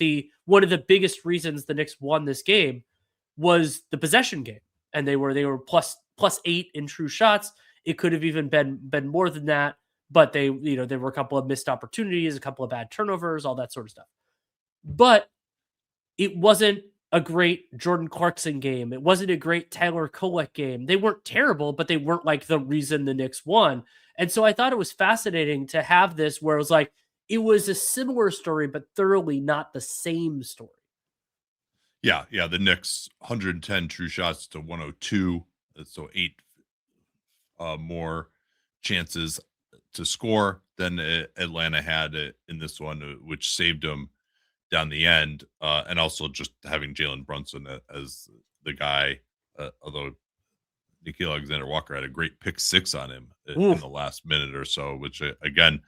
one of the biggest reasons the Knicks won this game was the possession game, and they were plus 8 in true shots. It could have even been more than that, but there were a couple of missed opportunities, a couple of bad turnovers, all that sort of stuff. But it wasn't a great Jordan Clarkson game. It wasn't a great Tyler Kolek game. They weren't terrible, but they weren't the reason the Knicks won. And so I thought it was fascinating to have this where it was it was a similar story, but thoroughly not the same story. Yeah. The Knicks 110 true shots to 102. So 8 more chances to score than Atlanta had in this one, which saved them down the end, and also just having Jalen Brunson as the guy, although Nickeil Alexander-Walker had a great pick 6 on him in the last minute or so, which again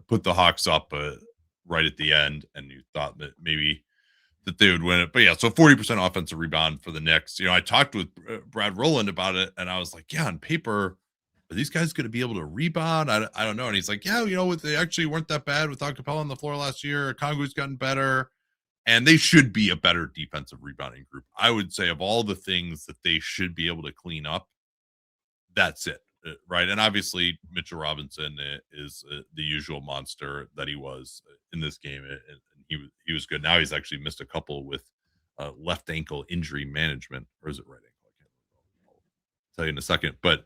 put the Hawks up right at the end, and you thought that maybe that they would win it. But yeah, so 40% offensive rebound for the Knicks. I talked with Brad Rowland about it, and I was like, yeah, on paper, are these guys going to be able to rebound? I don't know. And he's like, yeah, they actually weren't that bad without Capella on the floor last year. Kongu's gotten better, and they should be a better defensive rebounding group. I would say of all the things that they should be able to clean up, that's it, right? And obviously, Mitchell Robinson is the usual monster that he was in this game, and he was good. Now he's actually missed a couple with left ankle injury management, or is it right ankle? I can't remember. I'll tell you in a second, but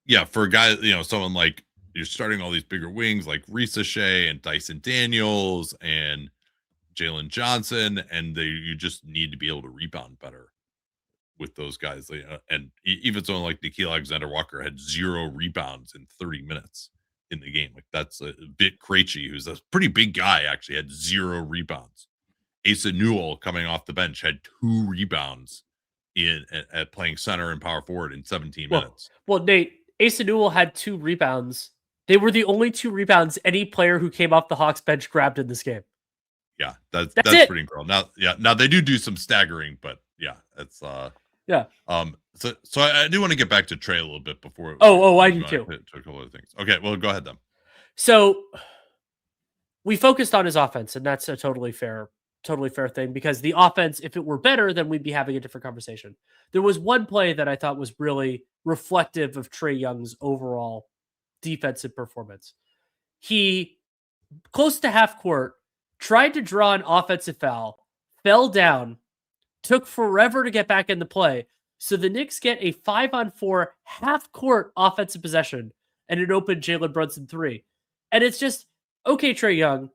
yeah, for a guy, someone like you're starting all these bigger wings like Risa Shea and Dyson Daniels and Jalen Johnson, and you just need to be able to rebound better with those guys. And even someone like Nickeil Alexander-Walker had 0 rebounds in 30 minutes in the game. That's a bit Krejci, who's a pretty big guy, actually had 0 rebounds. Asa Newell coming off the bench had 2 rebounds at playing center and power forward in 17 minutes. Well, Nate, Asa Newell had 2 rebounds. They were the only 2 rebounds any player who came off the Hawks bench grabbed in this game. Yeah, that's pretty incredible. Now they do some staggering, but yeah, it's yeah. So I do want to get back to Trae a little bit before. I do too. To a couple of things. Okay, well, go ahead then. So we focused on his offense, and that's a totally fair thing, because the offense, if it were better, then we'd be having a different conversation. There was one play that I thought was really reflective of Trae Young's overall defensive performance. He, close to half court, tried to draw an offensive foul, fell down, took forever to get back into play. So the Knicks get a 5-on-4 half court offensive possession and an open Jalen Brunson 3. And it's just, okay, Trae Young,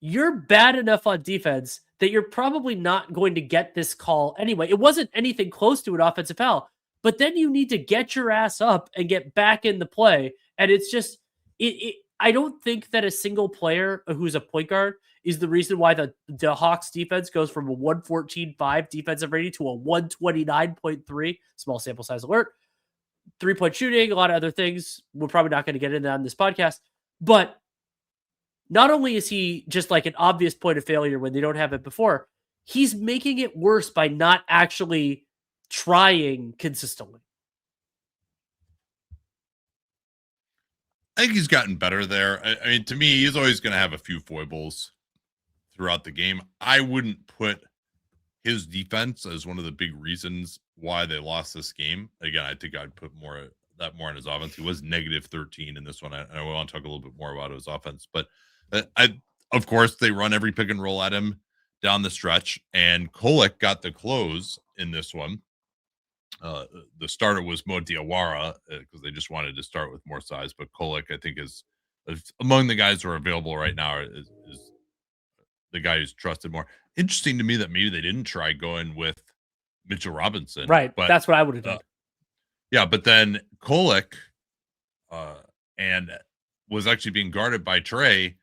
you're bad enough on defense that you're probably not going to get this call anyway. It wasn't anything close to an offensive foul, but then you need to get your ass up and get back in the play. And it's just, I don't think that a single player who's a point guard is the reason why the Hawks defense goes from a 114.5 defensive rating to a 129.3. Small sample size alert. 3-point shooting, a lot of other things. We're probably not going to get into that on this podcast. But not only is he just like an obvious point of failure when they don't have it before, he's making it worse by not actually trying consistently. I think he's gotten better there. I mean, to me, he's always going to have a few foibles throughout the game. I wouldn't put his defense as one of the big reasons why they lost this game. Again, I think I'd put more on his offense. He was negative 13 in this one. I want to talk a little bit more about his offense, but of course, they run every pick and roll at him down the stretch, and Kolek got the close in this one. The starter was Mo Diawara because they just wanted to start with more size, but Kolek, I think, is among the guys who are available right now is the guy who's trusted more. Interesting to me that maybe they didn't try going with Mitchell Robinson. Right. But that's what I would have done. Yeah, but then Kolek and was actually being guarded by Trae,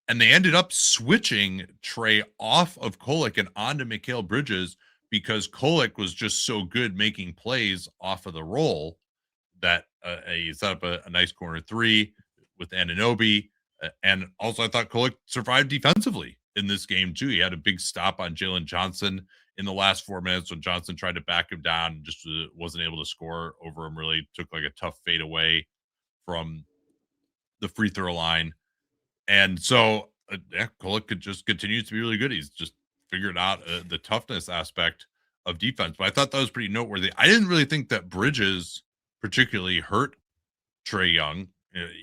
and they ended up switching Trae off of Kolek and onto Mikal Bridges because Kolek was just so good making plays off of the roll that he set up a nice corner three with Anunoby. And also, I thought Kolek survived defensively in this game, too. He had a big stop on Jalen Johnson in the last 4 minutes when Johnson tried to back him down and just wasn't able to score over him. Really took like a tough fade away from the free throw line. And so, Kolek could just continue to be really good. He's just figured out the toughness aspect of defense. But I thought that was pretty noteworthy. I didn't really think that Bridges particularly hurt Trae Young.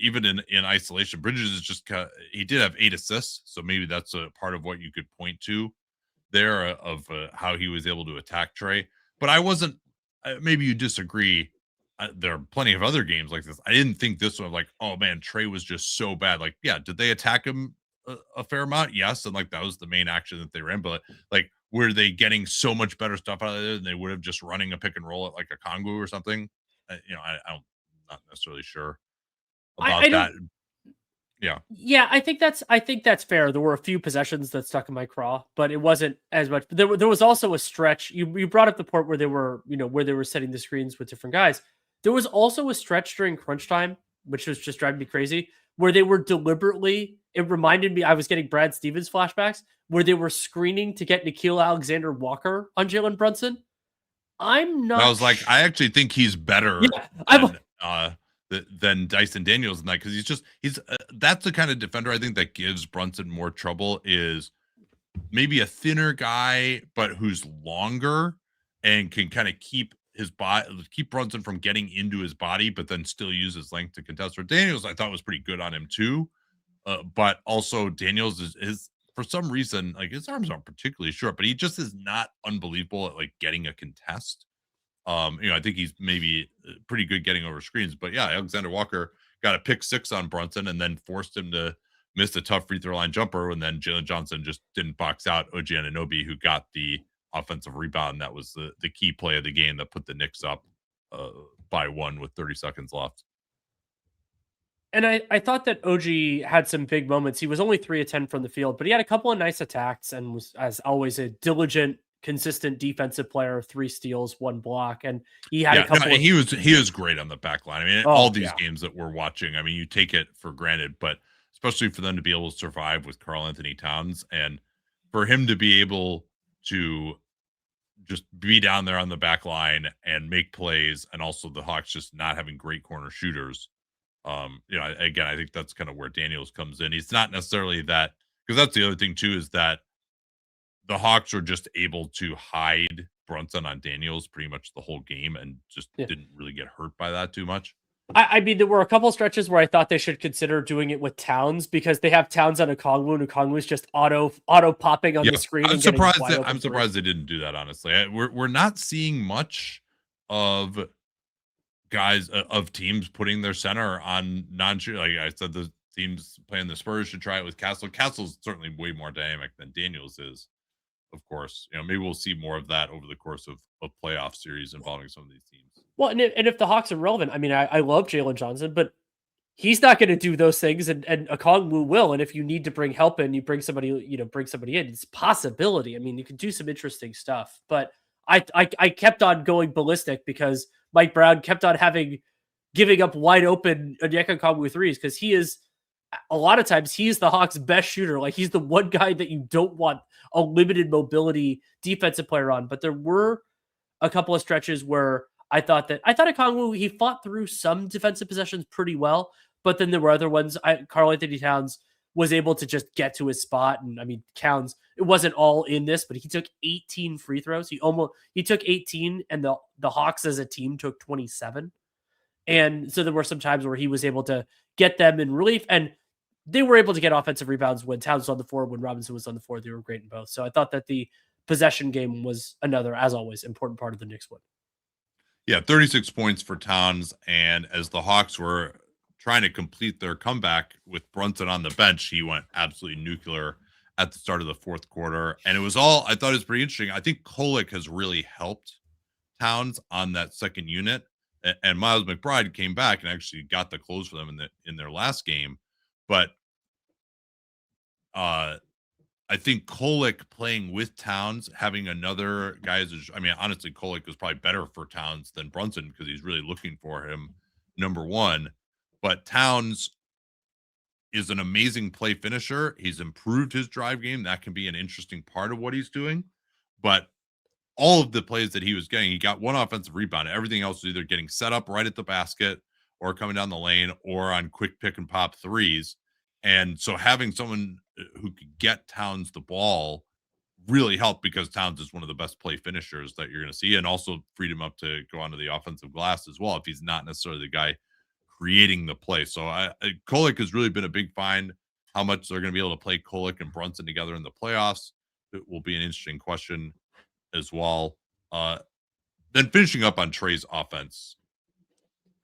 Even in isolation, Bridges is just he did have 8 assists, so maybe that's a part of what you could point to there of how he was able to attack Trae. But I wasn't. Maybe you disagree. There are plenty of other games like this. I didn't think this one like, oh man, Trae was just so bad. Like, yeah, did they attack him a fair amount? Yes, and like that was the main action that they ran. But like, were they getting so much better stuff out of there than they would have just running a pick and roll at like a Kongu or something? I don't, not necessarily sure about that. Yeah, I think that's fair. There were a few possessions that stuck in my craw, but it wasn't as much. There was also a stretch. You brought up the part where they were setting the screens with different guys. There was also a stretch during crunch time, which was just driving me crazy, where they were deliberately. It reminded me I was getting Brad Stevens flashbacks, where they were screening to get Nickeil Alexander-Walker on Jalen Brunson. I'm not. I was like, I actually think he's better. Yeah, than Dyson Daniels in that, because he's that's the kind of defender I think that gives Brunson more trouble, is maybe a thinner guy but who's longer and can kind of keep Brunson from getting into his body, but then still use his length to contest. Or Daniels, I thought was pretty good on him too, but also Daniels is for some reason, like, his arms aren't particularly short, but he just is not unbelievable at like getting a contest. I think he's maybe pretty good getting over screens, but yeah, Alexander Walker got a pick 6 on Brunson and then forced him to miss a tough free throw line jumper. And then Jalen Johnson just didn't box out OG Anunoby, who got the offensive rebound. That was the key play of the game that put the Knicks up by 1 with 30 seconds left. And I thought that OG had some big moments. He was only 3 of 10 from the field, but he had a couple of nice attacks and was, as always, a diligent, consistent defensive player. 3 steals, 1 block, and he had a couple. No, he was great on the back line. I mean, all these games that we're watching, I mean, you take it for granted, but especially for them to be able to survive with Karl Anthony Towns, and for him to be able to just be down there on the back line and make plays, and also the Hawks just not having great corner shooters. Again, I think that's kind of where Daniels comes in. He's not necessarily that, because that's the other thing too, is that the Hawks are just able to hide Brunson on Daniels pretty much the whole game and just didn't really get hurt by that too much. I mean, there were a couple stretches where I thought they should consider doing it with Towns, because they have Towns on Okongwu, and Okongwu's just auto popping on the screen. I'm surprised they didn't do that, honestly. We're not seeing much of guys of teams putting their center on non-shoot. Like I said, the teams playing the Spurs should try it with Castle. Castle's certainly way more dynamic than Daniels is, of course. Maybe we'll see more of that over the course of playoff series involving some of these teams. Well, and if the Hawks are relevant, I mean, I love Jalen Johnson, but he's not going to do those things, and Okongwu will. And if you need to bring help in, you bring somebody in. It's a possibility. I mean, you can do some interesting stuff. But I kept on going ballistic because Mike Brown kept on giving up wide open Onyeka Okongwu threes, because he is, a lot of times, he's the Hawks' best shooter. Like, he's the one guy that you don't want a limited mobility defensive player on. But there were a couple of stretches where I thought Okongwu, he fought through some defensive possessions pretty well, but then there were other ones. Karl Anthony Towns was able to just get to his spot. And I mean, Towns, it wasn't all in this, but he took 18 free throws. He took 18, and the Hawks as a team took 27. And so there were some times where he was able to get them in relief, and they were able to get offensive rebounds when Towns was on the floor, when Robinson was on the floor. They were great in both. So I thought that the possession game was another, as always, important part of the Knicks win. Yeah, 36 points for Towns. And as the Hawks were trying to complete their comeback with Brunson on the bench, he went absolutely nuclear at the start of the fourth quarter. And it was all, I thought it was pretty interesting. I think Kolek has really helped Towns on that second unit. And Miles McBride came back and actually got the close for them in their last game. But I think Kolek playing with Towns, having another guy, I mean, honestly, Kolek was probably better for Towns than Brunson because he's really looking for him, number one. But Towns is an amazing play finisher. He's improved his drive game. That can be an interesting part of what he's doing. But all of the plays that he was getting, he got one offensive rebound. Everything else was either getting set up right at the basket or coming down the lane or on quick pick and pop threes. And so having someone who could get Towns the ball really helped, because Towns is one of the best play finishers that you're going to see, and also freed him up to go onto the offensive glass as well if he's not necessarily the guy creating the play. So Kolek has really been a big find. How much they're going to be able to play Kolek and Brunson together in the playoffs, it will be an interesting question as well. Then finishing up on Trae's offense,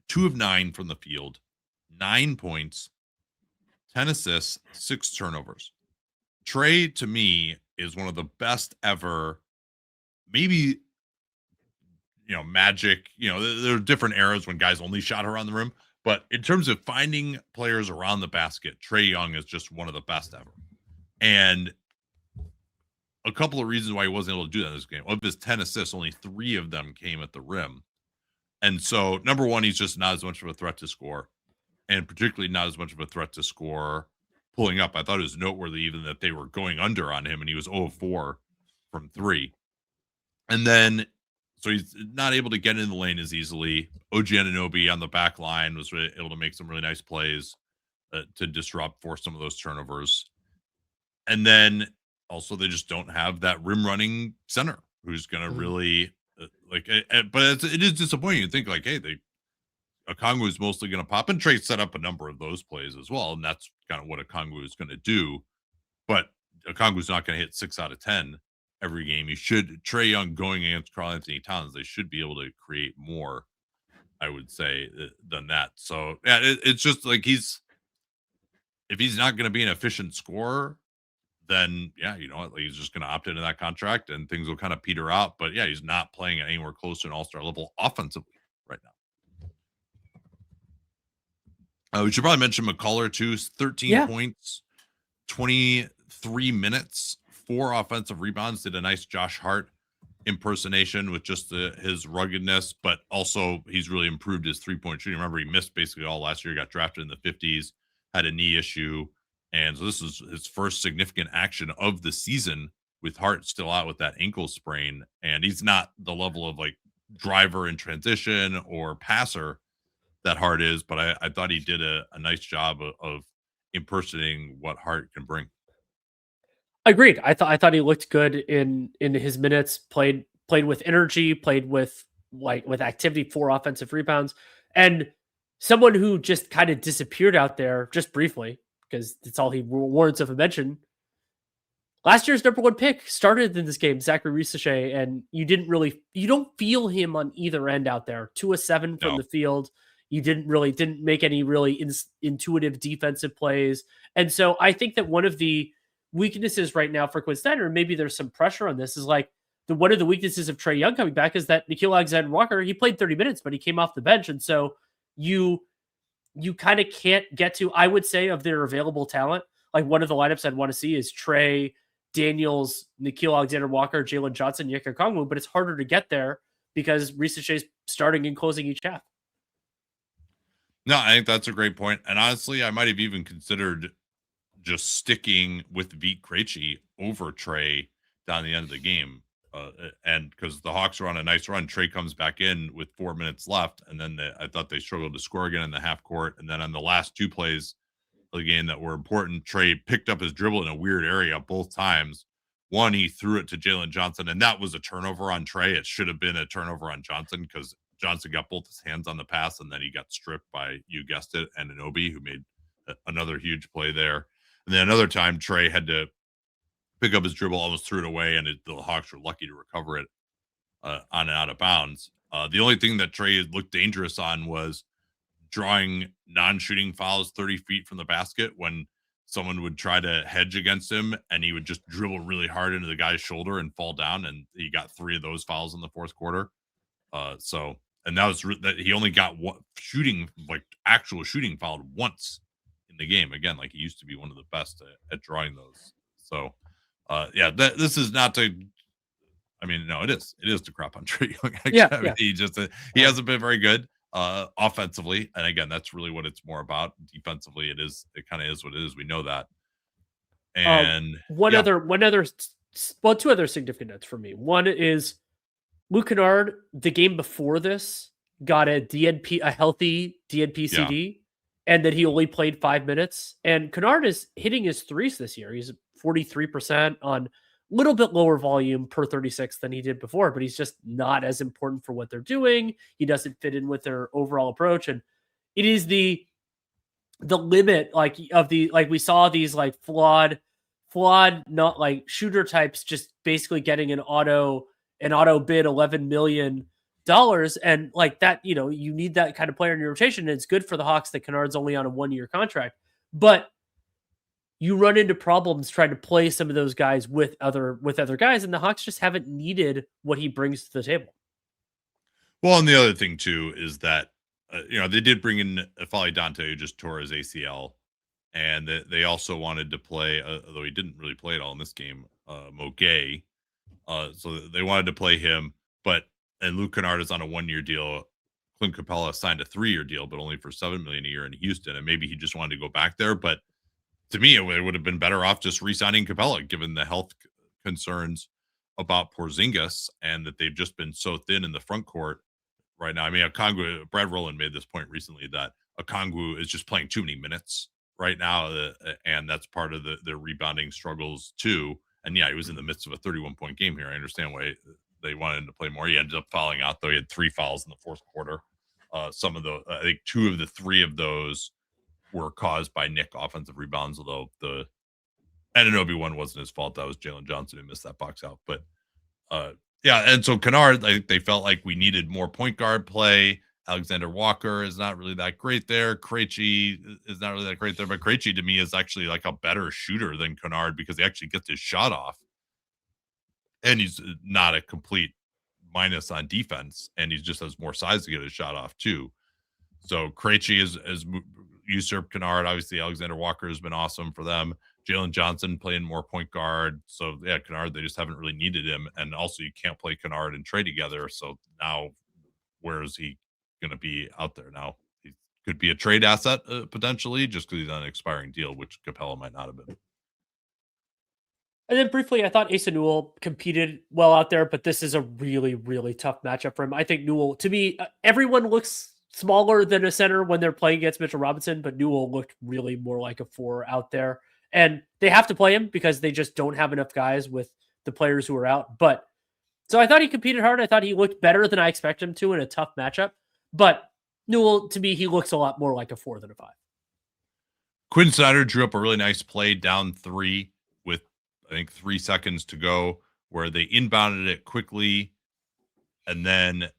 2 of 9 from the field, 9 points, 10 assists, 6 turnovers. Trae, to me, is one of the best ever. Maybe, Magic, there are different eras when guys only shot around the rim. But in terms of finding players around the basket, Trae Young is just one of the best ever. And a couple of reasons why he wasn't able to do that in this game. Of his 10 assists, only 3 of them came at the rim. And so, number one, he's just not as much of a threat to score, and particularly not as much of a threat to score pulling up. I thought it was noteworthy even that they were going under on him, and he was 0 of 4 from 3. And then, so he's not able to get in the lane as easily. OG Anunoby on the back line was able to make some really nice plays to disrupt, force some of those turnovers. And then also, they just don't have that rim running center who's going to really but it is disappointing. You think hey, Okongwu is mostly going to pop, and Trae set up a number of those plays as well. And that's kind of what Okongwu is going to do. But Okongwu's not going to hit 6 out of 10 every game. Trae Young going against Karl Anthony Towns, they should be able to create more, I would say, than that. So yeah, it's just if he's not going to be an efficient scorer, then yeah, he's just going to opt into that contract and things will kind of peter out. But yeah, he's not playing at anywhere close to an all-star level offensively right now. We should probably mention McCullough too. 13 points, 23 minutes, 4 offensive rebounds. Did a nice Josh Hart impersonation with just his ruggedness, but also he's really improved his 3-point shooting. Remember, he missed basically all last year. Got drafted in the 50s, had a knee issue. And so this is his first significant action of the season, with Hart still out with that ankle sprain. And he's not the level of driver in transition or passer that Hart is, but I thought he did a nice job of impersonating what Hart can bring. Agreed. I thought he looked good in his minutes, played with energy, played with activity, 4 offensive rebounds, and someone who just kind of disappeared out there just briefly, because that's all he warrants of a mention. Last year's number 1 pick started in this game, Zachary Risache, and you don't feel him on either end out there. 2 of 7 from the field. You didn't make any really intuitive defensive plays. And so I think that one of the weaknesses right now for Quinn Snyder, maybe there's some pressure on this, is one of the weaknesses of Trae Young coming back is that Nickeil Alexander-Walker, he played 30 minutes, but he came off the bench. And so you you kind of can't get to. I would say of their available talent, like one of the lineups I'd want to see is Trae, Daniels, Nickeil Alexander-Walker, Jalen Johnson, Onyeka Okongwu, but it's harder to get there because Reese Shay's starting and closing each half. No, I think that's a great point. And honestly, I might have even considered just sticking with Vit Krejci over Trae down the end of the game. And because the Hawks were on a nice run, Trae comes back in with 4 minutes left. And then I thought they struggled to score again in the half court. And then on the last 2 plays of the game that were important, Trae picked up his dribble in a weird area both times. One, he threw it to Jalen Johnson, and that was a turnover on Trae. It should have been a turnover on Johnson because Johnson got both his hands on the pass, and then he got stripped by, you guessed it, Anunoby, who made another huge play there. And then another time, Trae had to pick up his dribble, almost threw it away, and the Hawks were lucky to recover it on and out of bounds. The only thing that Trae looked dangerous on was drawing non-shooting fouls 30 feet from the basket when someone would try to hedge against him, and he would just dribble really hard into the guy's shoulder and fall down, and he got 3 of those fouls in the fourth quarter. And that was that he only got one shooting, like actual shooting fouled once in the game. Again, like he used to be one of the best at drawing those. So, this is not to. I mean, no, it is. It is to crap on Trae Young. I mean, he hasn't been very good offensively, and again, that's really what it's more about. Defensively, it kind of is what it is. We know that. And two other significant notes for me. One is Luke Kennard, the game before this, got a healthy DNP CD, and that he only played 5 minutes. And Kennard is hitting his threes this year. He's 43% on a little bit lower volume per 36 than he did before, but he's just not as important for what they're doing. He doesn't fit in with their overall approach. And it is the limit, we saw these like flawed, not like shooter types, just basically getting an auto bid $11 million. And like that, you need that kind of player in your rotation. And it's good for the Hawks that Kennard's only on a 1-year contract, but you run into problems trying to play some of those guys with other guys, and the Hawks just haven't needed what he brings to the table. Well, and the other thing too is that they did bring in Fali Dante, who just tore his ACL, and they also wanted to play, although he didn't really play at all in this game, Mo Gay. So they wanted to play him, and Luke Kennard is on a 1-year deal. Clint Capella signed a 3-year deal, but only for $7 million a year in Houston, and maybe he just wanted to go back there. But to me, it would have been better off just re-signing Capella, given the health concerns about Porzingis and that they've just been so thin in the front court right now. I mean, Okongwu, Brad Rowland made this point recently that Okongwu is just playing too many minutes right now, and that's part of the rebounding struggles too. And yeah, he was in the midst of a 31-point game here. I understand why they wanted him to play more. He ended up fouling out, though. He had 3 fouls in the fourth quarter. Some of the, I think 2 of the 3 of those were caused by Nick offensive rebounds, although the Anunoby one wasn't his fault. That was Jalen Johnson who missed that box out. But and so Kennard, they felt like we needed more point guard play. Alexander Walker is not really that great there. Krejci is not really that great there, but Krejci to me is actually like a better shooter than Kennard because he actually gets his shot off. And he's not a complete minus on defense, and he just has more size to get his shot off too. So Krejci is usurped Kennard. Obviously, Alexander Walker has been awesome for them. Jalen Johnson playing more point guard. So yeah, Kennard, they just haven't really needed him. And also you can't play Kennard and Trae together. So now where is he going to be out there now? He could be a trade asset potentially just because he's on an expiring deal, which Capella might not have been. And then briefly, I thought Asa Newell competed well out there, but this is a really, really tough matchup for him. I think Newell, to me, everyone looks smaller than a center when they're playing against Mitchell Robinson, but Newell looked really more like a 4 out there. And they have to play him because they just don't have enough guys with the players who are out. But so I thought he competed hard. I thought he looked better than I expected him to in a tough matchup. But Newell, to me, he looks a lot more like a 4 than a 5. Quinn Snyder drew up a really nice play down 3 with, I think, 3 seconds to go, where they inbounded it quickly. And then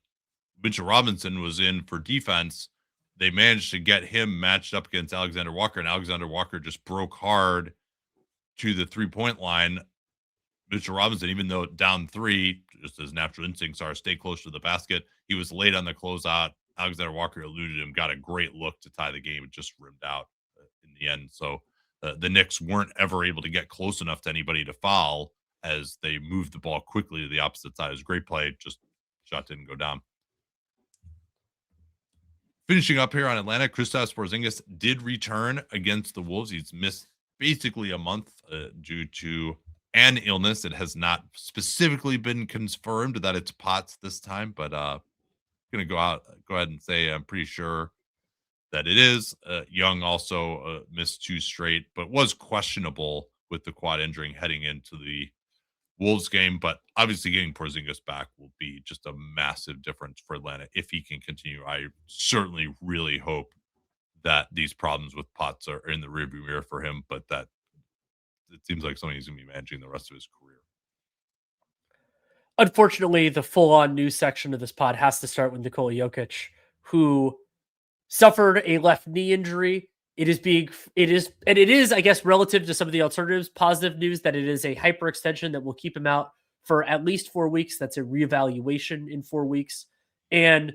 Mitchell Robinson was in for defense. They managed to get him matched up against Alexander Walker, and Alexander Walker just broke hard to the 3-point line. Mitchell Robinson, even though down 3, just his natural instincts are stay close to the basket, he was late on the closeout, Alexander Walker eluded him, got a great look to tie the game. It just rimmed out in the end. So the Knicks weren't ever able to get close enough to anybody to foul as they moved the ball quickly to the opposite side. It was a great play. Just shot didn't go down. Finishing up here on Atlanta, Kristaps Porzingis did return against the Wolves. He's missed basically a month due to an illness. It has not specifically been confirmed that it's POTS this time, but going to go ahead and say I'm pretty sure that it is. Young also missed 2 straight, but was questionable with the quad injury heading into the Wolves game. But obviously getting Porzingis back will be just a massive difference for Atlanta if he can continue. I certainly really hope that these problems with POTS are in the rearview mirror for him, but that it seems like something he's going to be managing the rest of his career. Unfortunately, the full-on news section of this pod has to start with Nikola Jokic, who suffered a left knee injury. It is, I guess, relative to some of the alternatives, positive news that it is a hyperextension that will keep him out for at least 4 weeks. That's a reevaluation in 4 weeks. And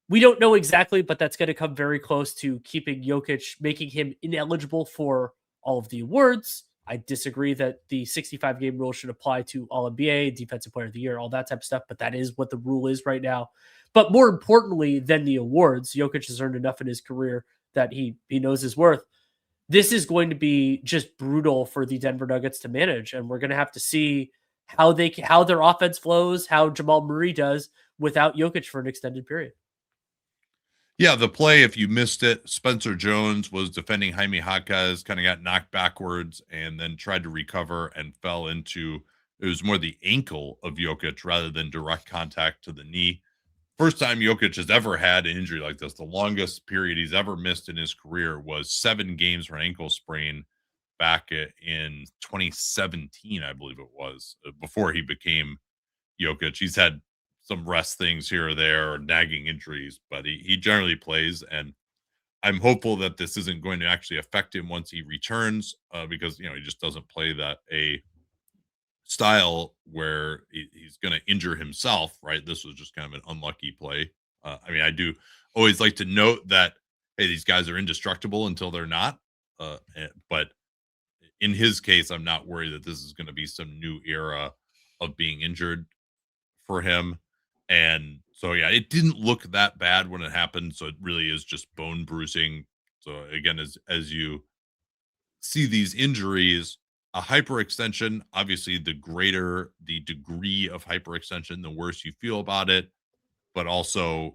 we don't know exactly, but that's going to come very close to keeping Jokic, making him ineligible for all of the awards. I disagree that the 65-game rule should apply to All NBA, Defensive Player of the Year, all that type of stuff, but that is what the rule is right now. But more importantly than the awards, Jokic has earned enough in his career that he knows his worth. This is going to be just brutal for the Denver Nuggets to manage, and we're going to have to see how their offense flows, how Jamal Murray does without Jokic for an extended period. Yeah, the play, if you missed it, Spencer Jones was defending Jaime Jaquez, kind of got knocked backwards and then tried to recover and fell into, it was more the ankle of Jokic rather than direct contact to the knee. First time Jokic has ever had an injury like this. The longest period he's ever missed in his career was 7 games for an ankle sprain back in 2017, I believe it was, before he became Jokic. He's had some rest things here or there or nagging injuries, but he generally plays. And I'm hopeful that this isn't going to actually affect him once he returns because, he just doesn't play that a style where he's going to injure himself, right? This was just kind of an unlucky play. I do always like to note that, hey, these guys are indestructible until they're not. But in his case, I'm not worried that this is going to be some new era of being injured for him. And so, yeah, it didn't look that bad when it happened. So it really is just bone bruising. So again, as you see these injuries, a hyperextension, obviously the greater the degree of hyperextension, the worse you feel about it. But also,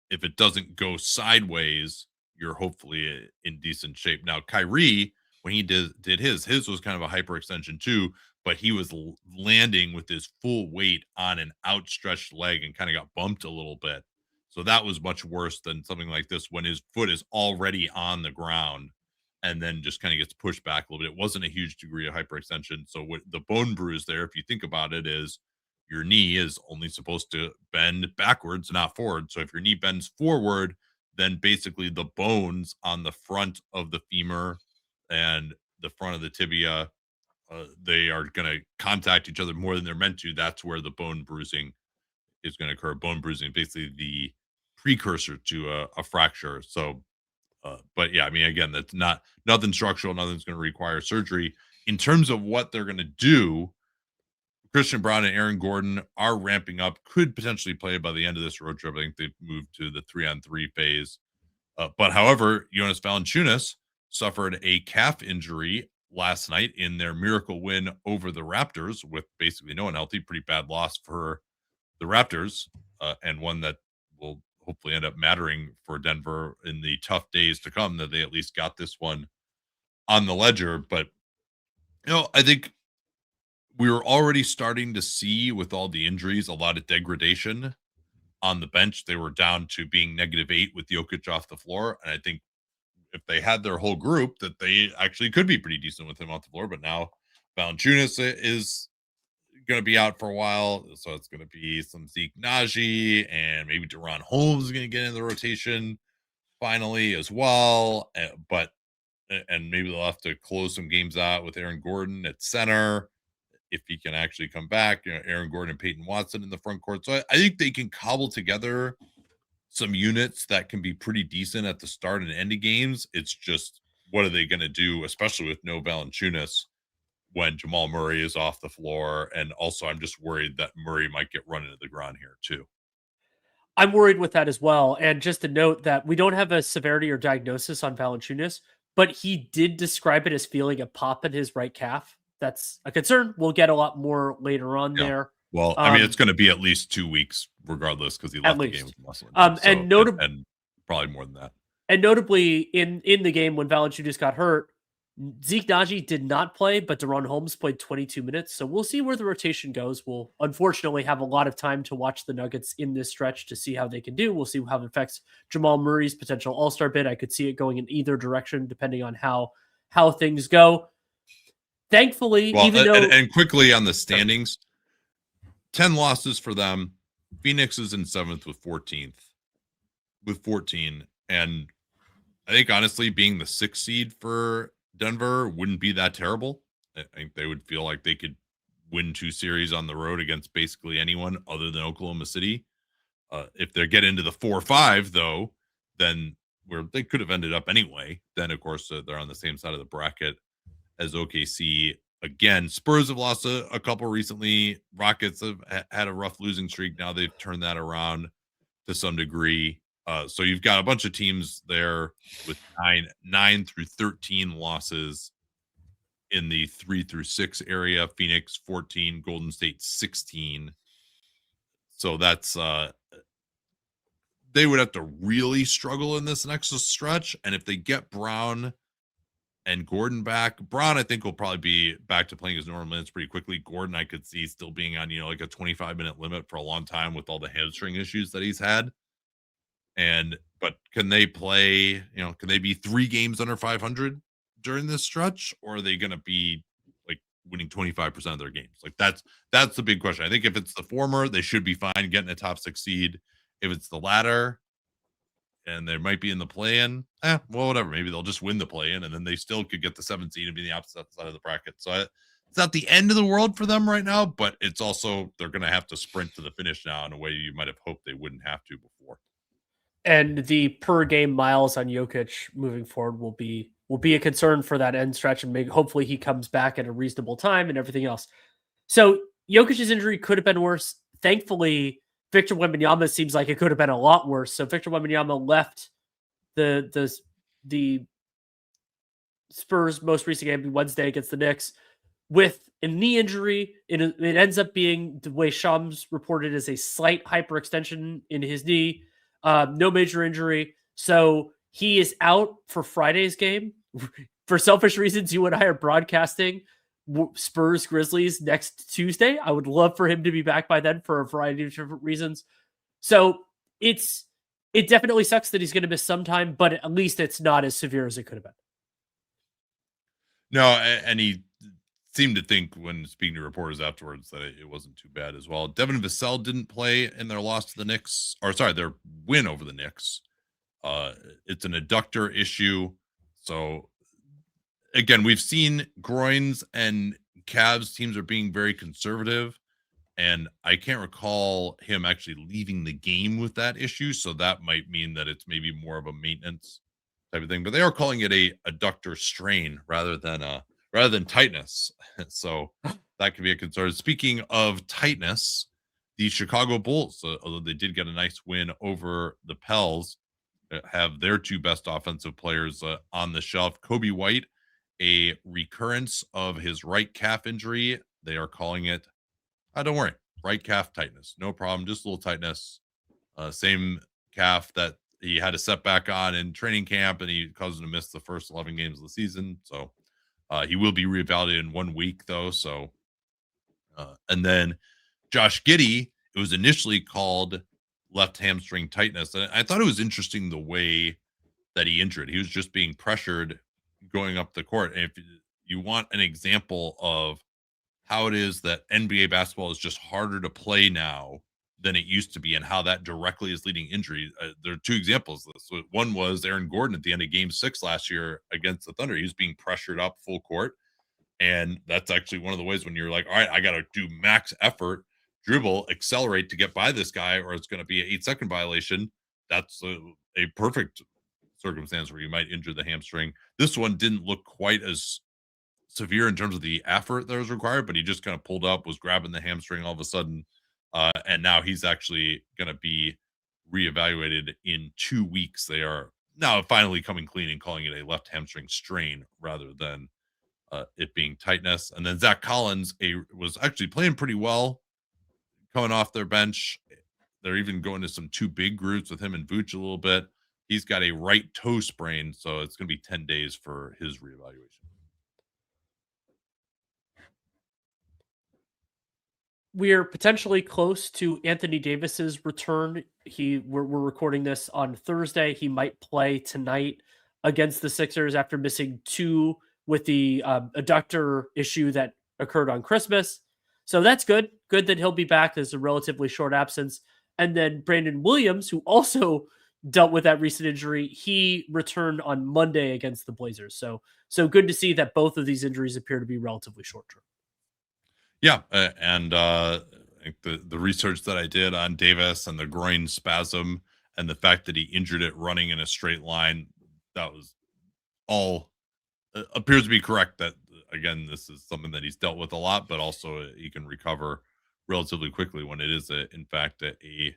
if it doesn't go sideways, you're hopefully in decent shape. Now, Kyrie, when he did his was kind of a hyperextension too, but he was landing with his full weight on an outstretched leg and kind of got bumped a little bit. So that was much worse than something like this when his foot is already on the ground and then just kind of gets pushed back a little bit. It wasn't a huge degree of hyperextension. So what the bone bruise there, if you think about it, is your knee is only supposed to bend backwards, not forward. So if your knee bends forward, then basically the bones on the front of the femur and the front of the tibia, they are going to contact each other more than they're meant to. That's where the bone bruising is going to occur. Bone bruising, basically the precursor to a fracture. So, but yeah, again, that's nothing structural. Nothing's going to require surgery. In terms of what they're going to do, Christian Brown and Aaron Gordon are ramping up, could potentially play by the end of this road trip. I think they've moved to the 3-on-3 phase. But however, Jonas Valanciunas suffered a calf injury last night in their miracle win over the Raptors with basically no one healthy. Pretty bad loss for the Raptors, and one that will hopefully end up mattering for Denver in the tough days to come, that they at least got this one on the ledger. But, I think we were already starting to see with all the injuries, a lot of degradation on the bench. They were down to being -8 with Jokic off the floor. And I think if they had their whole group, that they actually could be pretty decent with him off the floor. But now Valanciunas is going to be out for a while. So it's going to be some Zeke Naji and maybe Deron Holmes is going to get in the rotation finally as well. And maybe they'll have to close some games out with Aaron Gordon at center if he can actually come back. Aaron Gordon and Peyton Watson in the front court. So I think they can cobble together some units that can be pretty decent at the start and end of games. It's just, what are they going to do, especially with no Valanciunas when Jamal Murray is off the floor? And also, I'm just worried that Murray might get run into the ground here too. I'm worried with that as well. And just to note that we don't have a severity or diagnosis on Valanciunas, but he did describe it as feeling a pop in his right calf. That's a concern. We'll get a lot more later on Yeah. there. Well, I mean, it's going to be at least 2 weeks regardless, because he At left the game least. with muscle injury. So, And notably, and probably more than that. and notably in the game when Valanciunas got hurt, Zeke Naji did not play, but De'Ron Holmes played 22 minutes. So we'll see where the rotation goes. We'll unfortunately have a lot of time to watch the Nuggets in this stretch to see how they can do. We'll see how it affects Jamal Murray's potential All-Star bid. I could see it going in either direction depending on how things go. Thankfully, Well, even though and quickly on the standings, 10 losses for them. Phoenix is in 7th with 14th with 14. And I think honestly, being the 6th seed for Denver wouldn't be that terrible. I think they would feel like they could win 2 series on the road against basically anyone other than Oklahoma City. If they get into the 4-5, though, then where they could have ended up anyway, then of course they're on the same side of the bracket as OKC. Again, Spurs have lost a couple recently. Rockets have had a rough losing streak. Now they've turned that around to some degree. So you've got a bunch of teams there with 9 through 13 losses in the 3 through 6 area. Phoenix 14, Golden State 16. So that's they would have to really struggle in this next stretch. And if they get Brown and Gordon back, Brown I think will probably be back to playing his normal minutes pretty quickly. Gordon I could see still being on like a 25-minute limit for a long time with all the hamstring issues that he's had. But can they play, can they be 3 games under 500 during this stretch, or are they going to be like winning 25% of their games? Like that's the big question. I think if it's the former, they should be fine getting a top 6 seed. If it's the latter and they might be in the play-in, well, whatever. Maybe they'll just win the play-in and then they still could get the 7th seed and be the opposite side of the bracket. So it's not the end of the world for them right now, but it's also, they're going to have to sprint to the finish now in a way you might have hoped they wouldn't have to before. And the per game miles on Jokic moving forward will be a concern for that end stretch, and maybe hopefully he comes back at a reasonable time and everything else. So Jokic's injury could have been worse. Thankfully, Victor Wembanyama seems like it could have been a lot worse. So Victor Wembanyama left the Spurs' most recent game Wednesday against the Knicks with a knee injury. It ends up being, the way Shams reported, as a slight hyperextension in his knee. No major injury. So he is out for Friday's game. For selfish reasons, you and I are broadcasting Spurs Grizzlies next Tuesday. I would love for him to be back by then for a variety of different reasons. So it definitely sucks that he's going to miss some time, but at least it's not as severe as it could have been. No, and he seemed to think when speaking to reporters afterwards that it wasn't too bad as well. Devin Vassell didn't play in their loss to the Knicks, or sorry, their win over the Knicks. It's an adductor issue. So again, we've seen groins and calves teams are being very conservative, and I can't recall him actually leaving the game with that issue. So that might mean that it's maybe more of a maintenance type of thing, but they are calling it a adductor strain rather than tightness. So that could be a concern. Speaking of tightness, the Chicago Bulls, although they did get a nice win over the Pels, have their 2 best offensive players on the shelf. Kobe White, a recurrence of his right calf injury. They are calling it, don't worry, right calf tightness. No problem, just a little tightness. Same calf that he had a setback on in training camp, and he caused him to miss the first 11 games of the season. So he will be reevaluated in 1 week, though. So, and then Josh Giddey, it was initially called left hamstring tightness. And I thought it was interesting the way that he injured. He was just being pressured going up the court. And if you want an example of how it is that NBA basketball is just harder to play now than it used to be, and how that directly is leading injury, there are 2 examples of this. So one was Aaron Gordon at the end of Game 6 last year against the Thunder. He was being pressured up full court, and that's actually one of the ways when you're like, all right, I got to do max effort, dribble, accelerate to get by this guy, or it's going to be an 8-second violation. that's a perfect circumstance where you might injure the hamstring. This one didn't look quite as severe in terms of the effort that was required, but he just kind of pulled up, was grabbing the hamstring all of a sudden, and now he's actually going to be reevaluated in 2 weeks. They are now finally coming clean and calling it a left hamstring strain rather than it being tightness. And then Zach Collins was actually playing pretty well coming off their bench. They're even going to some two big groups with him and Vooch a little bit. He's got a right toe sprain, so it's going to be 10 days for his reevaluation. We're potentially close to Anthony Davis's return. We're recording this on Thursday. He might play tonight against the Sixers after missing two with the adductor issue that occurred on Christmas. So that's good. Good that he'll be back. There's a relatively short absence. And then Brandon Williams, who also dealt with that recent injury, he returned on Monday against the Blazers. So good to see that both of these injuries appear to be relatively short term. Yeah, and I think the research that I did on Davis and the groin spasm and the fact that he injured it running in a straight line, that was all appears to be correct. That again, this is something that he's dealt with a lot, but also he can recover relatively quickly when it is in fact a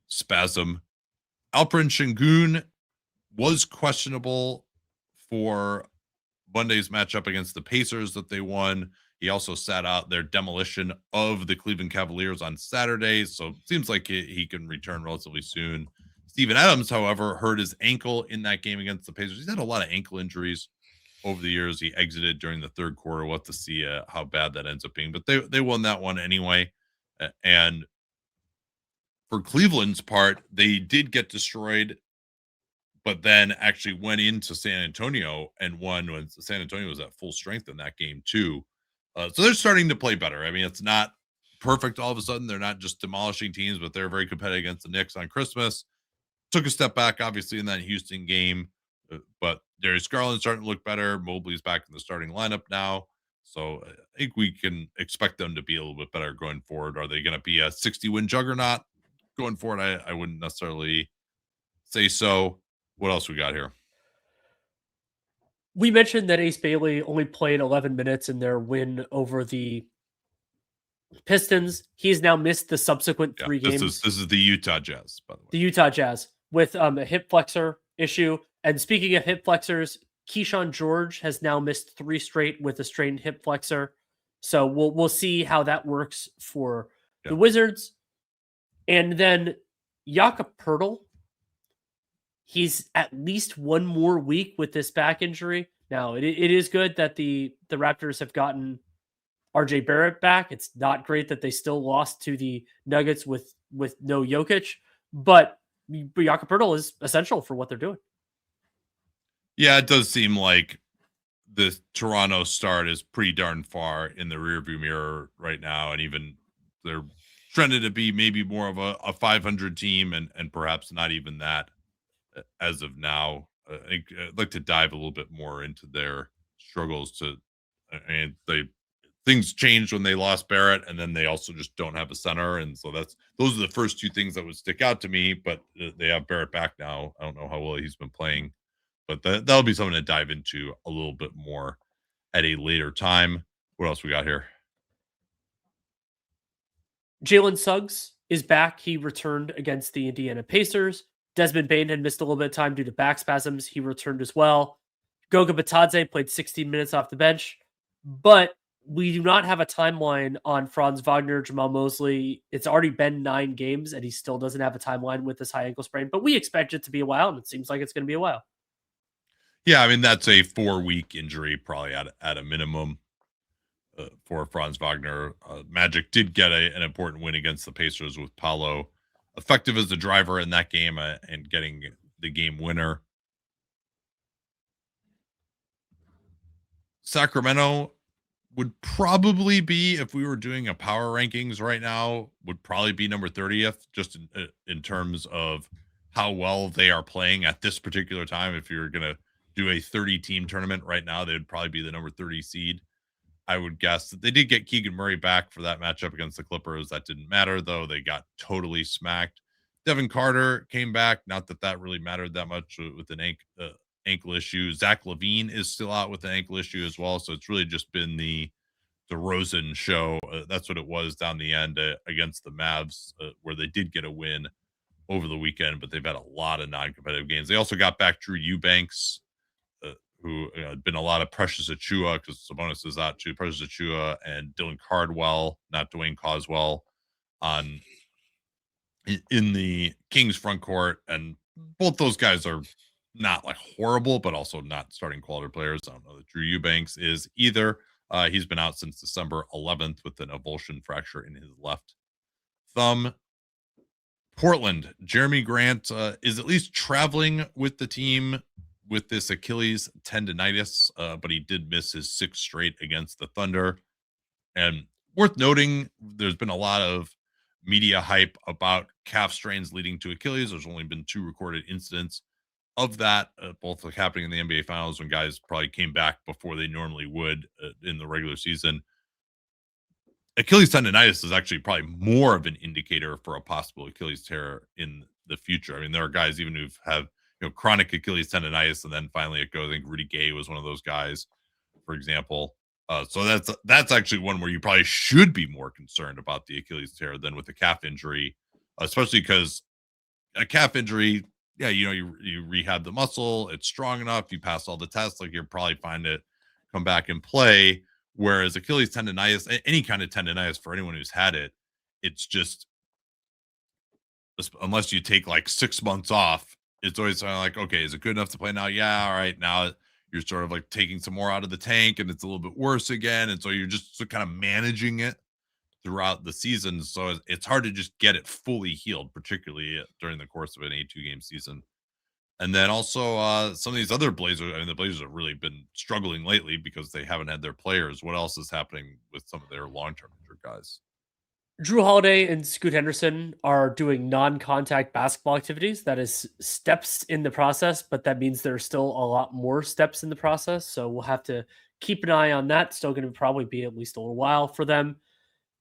spasm. Alperen Şengün was questionable for Monday's matchup against the Pacers that they won. He also sat out their demolition of the Cleveland Cavaliers on Saturday, so it seems like he can return relatively soon. Steven Adams, however, hurt his ankle in that game against the Pacers. He's had a lot of ankle injuries over the years. He exited during the third quarter. We'll have to see how bad that ends up being, but they won that one anyway. And for Cleveland's part, they did get destroyed, but then actually went into San Antonio and won when San Antonio was at full strength in that game too. So they're starting to play better. I mean, it's not perfect all of a sudden. They're not just demolishing teams, but they're very competitive against the Knicks on Christmas. Took a step back, obviously, in that Houston game, but Darius Garland's starting to look better. Mobley's back in the starting lineup now. So I think we can expect them to be a little bit better going forward. Are they going to be a 60-win juggernaut going forward? I wouldn't necessarily say so. What else we got here? We mentioned that Ace Bailey only played 11 minutes in their win over the Pistons. He's now missed the subsequent three games. This is the Utah Jazz, by the way. The Utah Jazz with a hip flexor issue. And speaking of hip flexors, Keyonte George has now missed 3 straight with a strained hip flexor. So we'll see how that works for the Wizards. And then Jakob Poeltl, he's at least one more week with this back injury. Now, it is good that the Raptors have gotten RJ Barrett back. It's not great that they still lost to the Nuggets with no Jokic, but Jakob Poeltl is essential for what they're doing. Yeah, it does seem like the Toronto start is pretty darn far in the rearview mirror right now, and even they're trending to be maybe more of a 500 team, and perhaps not even that as of now. I'd like to dive a little bit more into their struggles and things changed when they lost Barrett, and then they also just don't have a center, and so those are the first 2 things that would stick out to me. But they have Barrett back now. I don't know how well he's been playing, but that'll be something to dive into a little bit more at a later time. What else we got here? Jalen Suggs is back. He returned against the Indiana Pacers. Desmond Bane had missed a little bit of time due to back spasms. He returned as well. Goga Bitadze played 16 minutes off the bench, but we do not have a timeline on Franz Wagner, Jamal Mosley. It's already been 9 games, and he still doesn't have a timeline with this high ankle sprain, but we expect it to be a while, and it seems like it's going to be a while. Yeah, I mean, that's a 4-week injury, probably at a minimum for Franz Wagner. Magic did get an important win against the Pacers with Paolo effective as a driver in that game and getting the game winner. Sacramento would probably be, if we were doing a power rankings right now, would probably be number 30th, just in terms of how well they are playing at this particular time. If you're going to do a 30-team tournament right now, they would probably be the number 30 seed. I would guess that they did get Keegan Murray back for that matchup against the Clippers. That didn't matter, though. They got totally smacked. Devin Carter came back. Not that that really mattered that much with an ankle issue. Zach LaVine is still out with an ankle issue as well. So it's really just been the DeRozan show. That's what it was down the end against the Mavs, where they did get a win over the weekend, but they've had a lot of non-competitive games. They also got back Drew Eubanks, who had been a lot of Precious Achua because Sabonis is out too. Precious Achua and Dylan Cardwell, not Dwayne Coswell, on in the Kings front court, and both those guys are not like horrible, but also not starting quality players. I don't know that Drew Eubanks is either. He's been out since December 11th with an avulsion fracture in his left thumb. Portland, Jeremy Grant is at least traveling with the team with this Achilles tendonitis, but he did miss his sixth straight against the Thunder. And worth noting, there's been a lot of media hype about calf strains leading to Achilles. There's only been 2 recorded incidents of that, both like happening in the NBA Finals when guys probably came back before they normally would in the regular season. Achilles tendonitis is actually probably more of an indicator for a possible Achilles tear in the future. I mean, there are guys even who have chronic Achilles tendonitis, and then finally it goes. I think Rudy Gay was one of those guys, for example. So that's actually one where you probably should be more concerned about the Achilles tear than with the calf injury, especially because a calf injury, yeah, you rehab the muscle, it's strong enough, you pass all the tests, like you're probably fine to come back and play. Whereas Achilles tendonitis, any kind of tendonitis for anyone who's had it, it's just unless you take like 6 months off, it's always kind of like, okay, is it good enough to play now? Yeah, all right, now you're sort of like taking some more out of the tank, and it's a little bit worse again, and so you're just kind of managing it throughout the season. So it's hard to just get it fully healed, particularly during the course of an 82-game season. And then also some of these other Blazers. I mean, the Blazers have really been struggling lately because they haven't had their players. What else is happening with some of their long-term injured guys? Drew Holiday and Scoot Henderson are doing non-contact basketball activities. That is steps in the process, but that means there's still a lot more steps in the process. So we'll have to keep an eye on that. Still going to probably be at least a little while for them.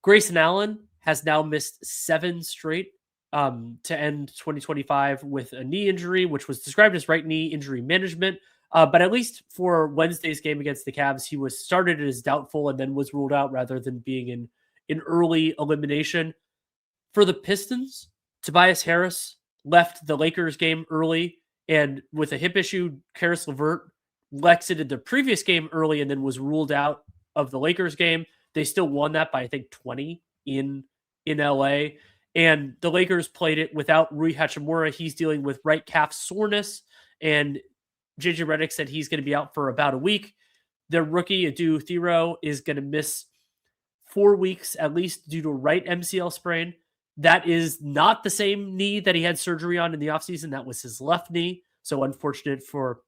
Grayson Allen has now missed 7 straight to end 2025 with a knee injury, which was described as right knee injury management. But at least for Wednesday's game against the Cavs, he was started as doubtful and then was ruled out rather than being in early elimination. For the Pistons, Tobias Harris left the Lakers game early, and with a hip issue, Karis LeVert exited the previous game early and then was ruled out of the Lakers game. They still won that by I think 20 in LA. And the Lakers played it without Rui Hachimura. He's dealing with right calf soreness, and JJ Redick said he's going to be out for about a week. Their rookie Adu Thero is going to miss 4 weeks at least due to a right MCL sprain. That is not the same knee that he had surgery on in the offseason. That was his left knee. So unfortunate for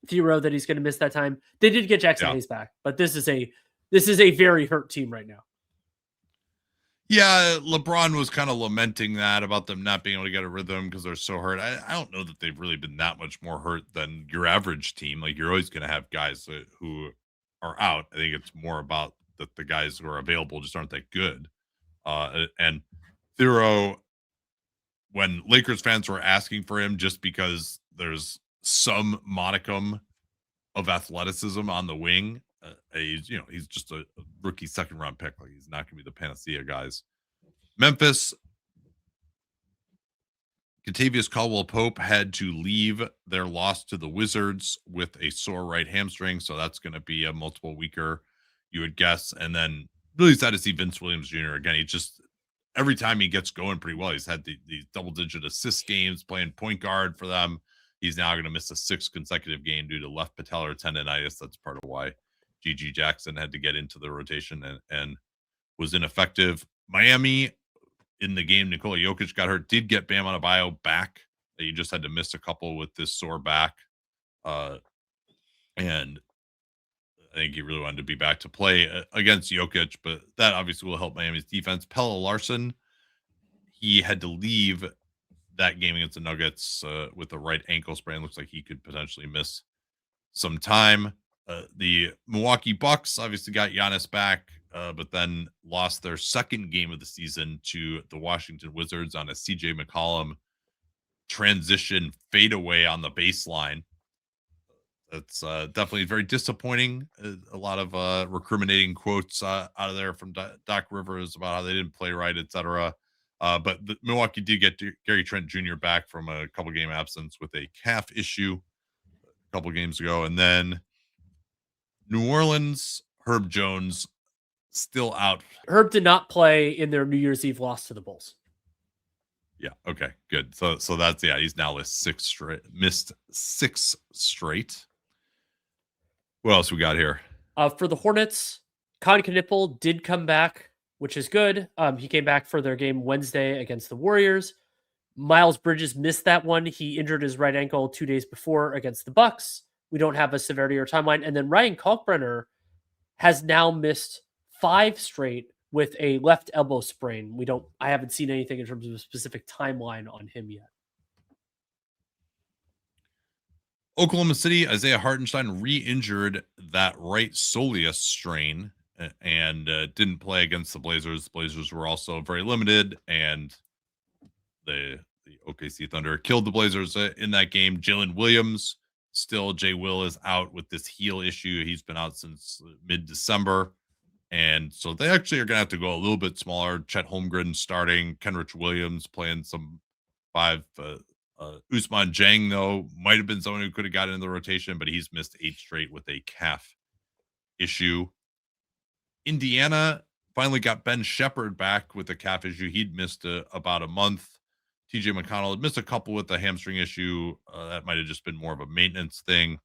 Thero that he's going to miss that time. They did get Jackson Hayes back, but this is a very hurt team right now. Yeah, LeBron was kind of lamenting that about them not being able to get a rhythm because they're so hurt. I don't know that they've really been that much more hurt than your average team. Like you're always going to have guys who are out. I think it's more about that the guys who are available just aren't that good. And Thero, when Lakers fans were asking for him just because there's some modicum of athleticism on the wing, he's just a rookie second round pick. Like he's not going to be the panacea, guys. Memphis, Kentavious Caldwell-Pope had to leave their loss to the Wizards with a sore right hamstring, so that's going to be a multiple weeker, you would guess. And then really sad to see Vince Williams Jr. again. He just every time he gets going pretty well. He's had these double-digit assist games playing point guard for them. He's now going to miss a 6th consecutive game due to left patellar tendonitis. That's part of why G.G. Jackson had to get into the rotation and was ineffective. Miami, in the game, Nikola Jokic got hurt, did get Bam Adebayo back. He just had to miss a couple with this sore back. And I think he really wanted to be back to play against Jokic, but that obviously will help Miami's defense. Pelle Larsson, he had to leave that game against the Nuggets with a right ankle sprain. Looks like he could potentially miss some time. The Milwaukee Bucks obviously got Giannis back, but then lost their second game of the season to the Washington Wizards on a CJ McCollum transition fadeaway on the baseline. That's definitely very disappointing. A lot of recriminating quotes out of there from Doc Rivers about how they didn't play right, etc. But Milwaukee did get Gary Trent Jr. back from a couple game absence with a calf issue a couple games ago. And then New Orleans, Herb Jones still out. Herb did not play in their New Year's Eve loss to the Bulls. Yeah. Okay. Good. So that's he's now missed six straight. What else we got here? For the Hornets, Con Knipple did come back, which is good. He came back for their game Wednesday against the Warriors. Miles Bridges missed that one. He injured his right ankle 2 days before against the Bucks. We don't have a severity or timeline. And then Ryan Kalkbrenner has now missed 5 straight with a left elbow sprain. I haven't seen anything in terms of a specific timeline on him yet. Oklahoma City, Isaiah Hartenstein re-injured that right soleus strain and didn't play against the Blazers. The Blazers were also very limited, and the OKC Thunder killed the Blazers in that game. Jalen Williams, still Jay Will is out with this heel issue. He's been out since mid-December. And so they actually are going to have to go a little bit smaller. Chet Holmgren starting, Kenrich Williams playing some 5. Usman Jang, though, might have been someone who could have gotten in the rotation, but he's missed 8 straight with a calf issue. Indiana finally got Ben Shepherd back with a calf issue. He'd missed about a month. TJ McConnell had missed a couple with the hamstring issue. That might have just been more of a maintenance thing.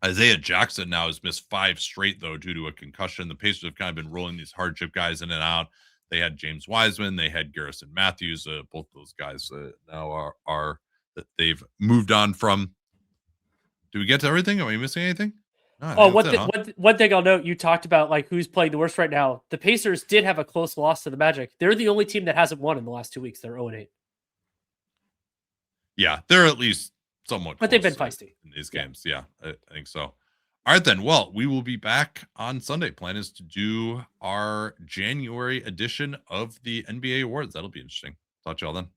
Isaiah Jackson now has missed 5 straight, though, due to a concussion. The Pacers have kind of been rolling these hardship guys in and out. They had James Wiseman. They had Garrison Matthews. Both those guys now are that they've moved on from. Do we get to everything? Are we missing anything? No, one thing I'll note, you talked about like who's playing the worst right now. The Pacers did have a close loss to the Magic. They're the only team that hasn't won in the last 2 weeks. They're 0-8. Yeah, they're at least somewhat. But they've been feisty in these games. Yeah, I think so. All right, then. Well, we will be back on Sunday. Plan is to do our January edition of the NBA Awards. That'll be interesting. Talk to y'all then.